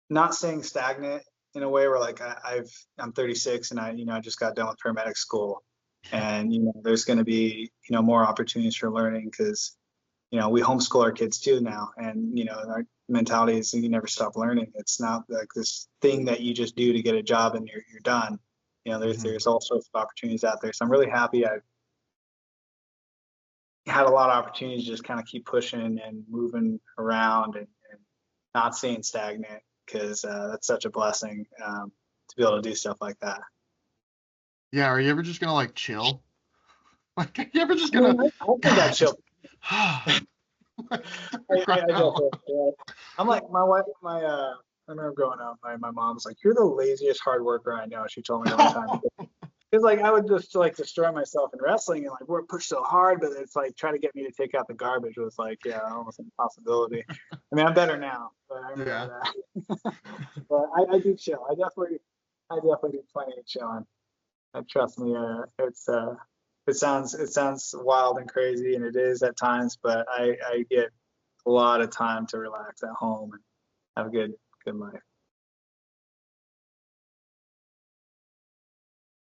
not staying stagnant in a way where like I'm 36 and I just got done with paramedic school, and there's going to be more opportunities for learning because we homeschool our kids too now, and mentality is you never stop learning. It's not like this thing that you just do to get a job and you're done. You know, there's all sorts of opportunities out there. So I'm really happy I've had a lot of opportunities to just kind of keep pushing and moving around and not staying stagnant, because that's such a blessing to be able to do stuff like that. Yeah, are you ever just gonna like chill? Like, are you ever just I mean, gonna? I think I chill. I I definitely. I'm like my wife. I remember growing up. My mom's like, "You're the laziest hard worker I know." She told me one time. Because like I would just like destroy myself in wrestling and like work push so hard, but it's like try to get me to take out the garbage was like almost an impossibility. I mean, I'm better now, but I remember that. But I do chill. I definitely do plenty of chilling. And trust me, it sounds wild and crazy, and it is at times, but I get a lot of time to relax at home and have a good life.